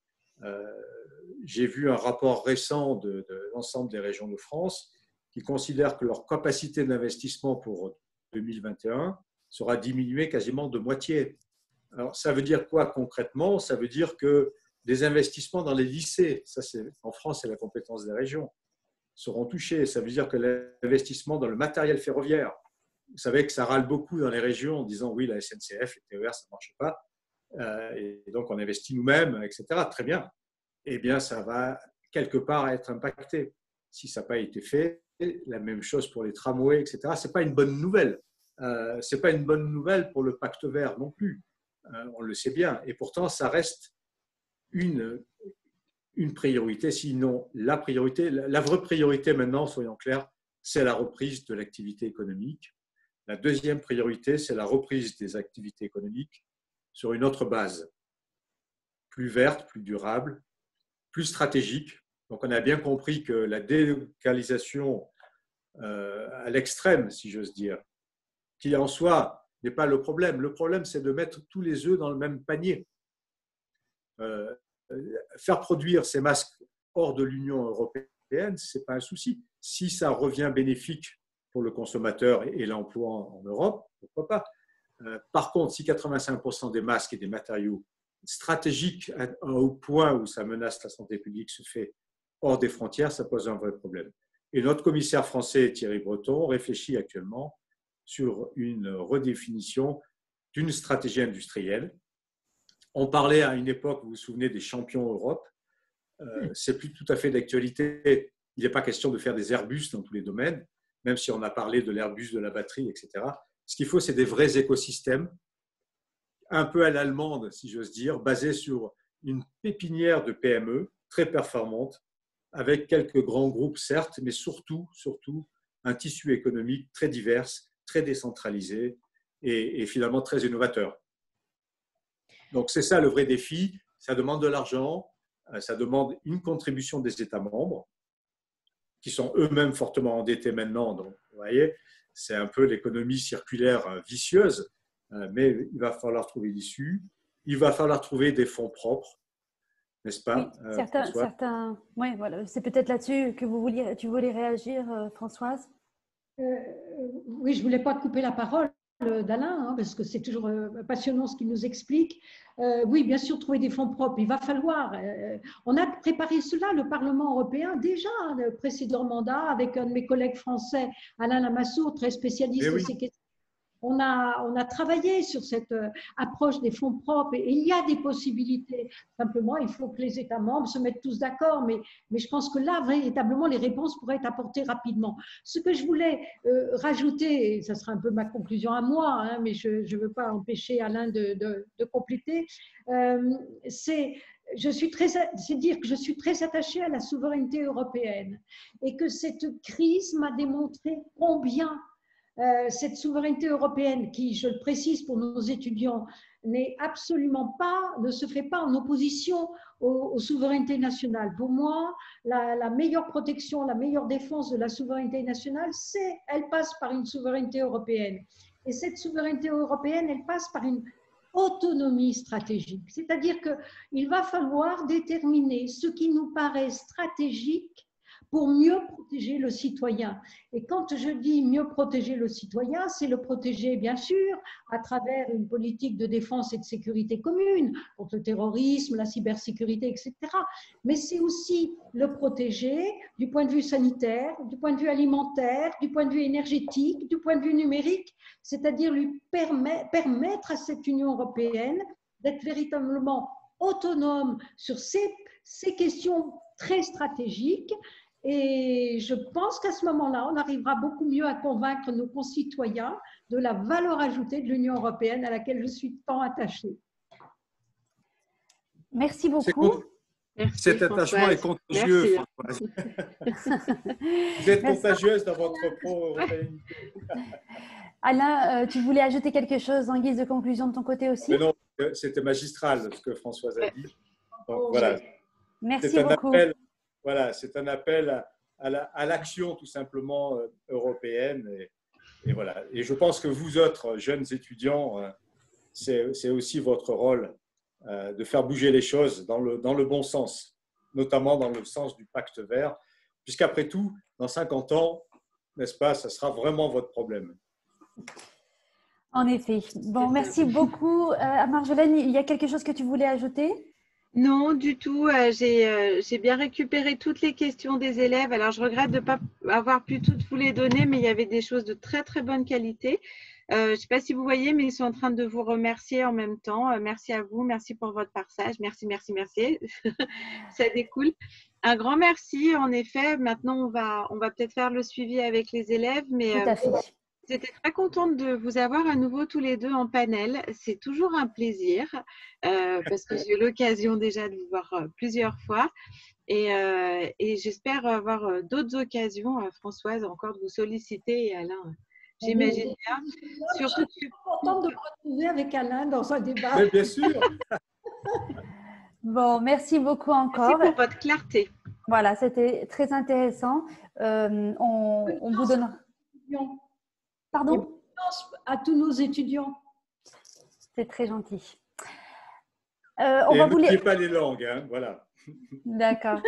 J'ai vu un rapport récent de l'ensemble des régions de France qui considèrent que leur capacité d'investissement pour 2021 sera diminuée quasiment de moitié. Alors, ça veut dire quoi concrètement? Ça veut dire que les investissements dans les lycées, ça en France, c'est la compétence des régions, seront touchés. Ça veut dire que l'investissement dans le matériel ferroviaire, vous savez que ça râle beaucoup dans les régions en disant oui, la SNCF, le TER, ça ne marche pas. Et donc, on investit nous-mêmes, etc. Très bien. Eh bien, ça va quelque part être impacté. Si ça n'a pas été fait, la même chose pour les tramways, etc. Ce n'est pas une bonne nouvelle. Ce n'est pas une bonne nouvelle pour le pacte vert non plus. On le sait bien. Et pourtant, ça reste une priorité, sinon la priorité. La vraie priorité maintenant, soyons clairs, c'est la reprise de l'activité économique. La deuxième priorité, c'est la reprise des activités économiques sur une autre base, plus verte, plus durable, plus stratégique. Donc, on a bien compris que la délocalisation à l'extrême, si j'ose dire, qui en soi n'est pas le problème. Le problème, c'est de mettre tous les œufs dans le même panier. Faire produire ces masques hors de l'Union européenne, ce n'est pas un souci. Si ça revient bénéfique pour le consommateur et l'emploi en Europe, pourquoi pas. Par contre, si 85% des masques et des matériaux stratégiques au point où ça menace la santé publique se fait hors des frontières, ça pose un vrai problème. Et notre commissaire français, Thierry Breton, réfléchit actuellement sur une redéfinition d'une stratégie industrielle. On parlait à une époque, vous vous souvenez, des champions Europe. C'est plus tout à fait d'actualité. Il n'est pas question de faire des Airbus dans tous les domaines, même si on a parlé de l'Airbus, de la batterie, etc. Ce qu'il faut, c'est des vrais écosystèmes, un peu à l'allemande, si j'ose dire, basés sur une pépinière de PME très performante, avec quelques grands groupes, certes, mais surtout un tissu économique très divers, très décentralisé et finalement très innovateur. Donc, c'est ça le vrai défi. Ça demande de l'argent, ça demande une contribution des États membres, qui sont eux-mêmes fortement endettés maintenant. Donc, vous voyez, c'est un peu l'économie circulaire vicieuse, mais il va falloir trouver l'issue. Il va falloir trouver des fonds propres, n'est-ce pas? Oui, certains. Oui, voilà. C'est peut-être là-dessus que tu voulais réagir, Françoise. Oui, je ne voulais pas te couper la parole d'Alain, parce que c'est toujours passionnant ce qu'il nous explique. Oui, bien sûr, trouver des fonds propres. Il va falloir. On a préparé cela, le Parlement européen, déjà, le précédent mandat, avec un de mes collègues français, Alain Lamassoure, très spécialiste de ces questions. On a travaillé sur cette approche des fonds propres et il y a des possibilités. Simplement, il faut que les États membres se mettent tous d'accord. Mais je pense que là, véritablement, les réponses pourraient être apportées rapidement. Ce que je voulais rajouter, et ça sera un peu ma conclusion à moi, mais je ne veux pas empêcher Alain de compléter, c'est dire que je suis très attachée à la souveraineté européenne et que cette crise m'a démontré combien cette souveraineté européenne qui, je le précise pour nos étudiants, ne se fait pas en opposition aux souverainetés nationales. Pour moi, la meilleure protection, la meilleure défense de la souveraineté nationale, elle passe par une souveraineté européenne. Et cette souveraineté européenne, elle passe par une autonomie stratégique. C'est-à-dire qu'il va falloir déterminer ce qui nous paraît stratégique pour mieux protéger le citoyen. Et quand je dis mieux protéger le citoyen, c'est le protéger, bien sûr, à travers une politique de défense et de sécurité commune, contre le terrorisme, la cybersécurité, etc. Mais c'est aussi le protéger du point de vue sanitaire, du point de vue alimentaire, du point de vue énergétique, du point de vue numérique, c'est-à-dire lui permettre à cette Union européenne d'être véritablement autonome sur ces questions très stratégiques. Et je pense qu'à ce moment-là, on arrivera beaucoup mieux à convaincre nos concitoyens de la valeur ajoutée de l'Union européenne à laquelle je suis tant attachée. Merci beaucoup. Merci, cet attachement est contagieux, Françoise. Vous êtes contagieuse dans votre pro-européenne. Alain, tu voulais ajouter quelque chose en guise de conclusion de ton côté aussi? Mais non, c'était magistral ce que Françoise a dit. Donc, voilà. Merci beaucoup. Voilà, c'est un appel à l'action tout simplement européenne. Et voilà. Et je pense que vous autres, jeunes étudiants, c'est aussi votre rôle de faire bouger les choses dans le bon sens, notamment dans le sens du pacte vert, puisqu'après tout, dans 50 ans, n'est-ce pas, ça sera vraiment votre problème. En effet. Bon, merci beaucoup. Marjolaine, il y a quelque chose que tu voulais ajouter ? Non, du tout. J'ai bien récupéré toutes les questions des élèves. Alors, je regrette de ne pas avoir pu toutes vous les donner, mais il y avait des choses de très, très bonne qualité. Je ne sais pas si vous voyez, mais ils sont en train de vous remercier en même temps. Merci à vous. Merci pour votre partage. Merci, merci, merci. Ça découle. Un grand merci. En effet, maintenant, on va peut-être faire le suivi avec les élèves. Mais, tout à fait. j'étais très contente de vous avoir à nouveau tous les deux en panel. C'est toujours un plaisir parce que j'ai eu l'occasion déjà de vous voir plusieurs fois. Et j'espère avoir d'autres occasions, Françoise, encore de vous solliciter et Alain. J'imagine bien. Surtout, je suis contente de me retrouver avec Alain dans un débat. Mais bien sûr. Bon, merci beaucoup encore. Merci pour votre clarté. Voilà, c'était très intéressant. On vous donne… Pardon ? à tous nos étudiants. C'est très gentil. On va n'oubliez pas les langues, hein, voilà. D'accord.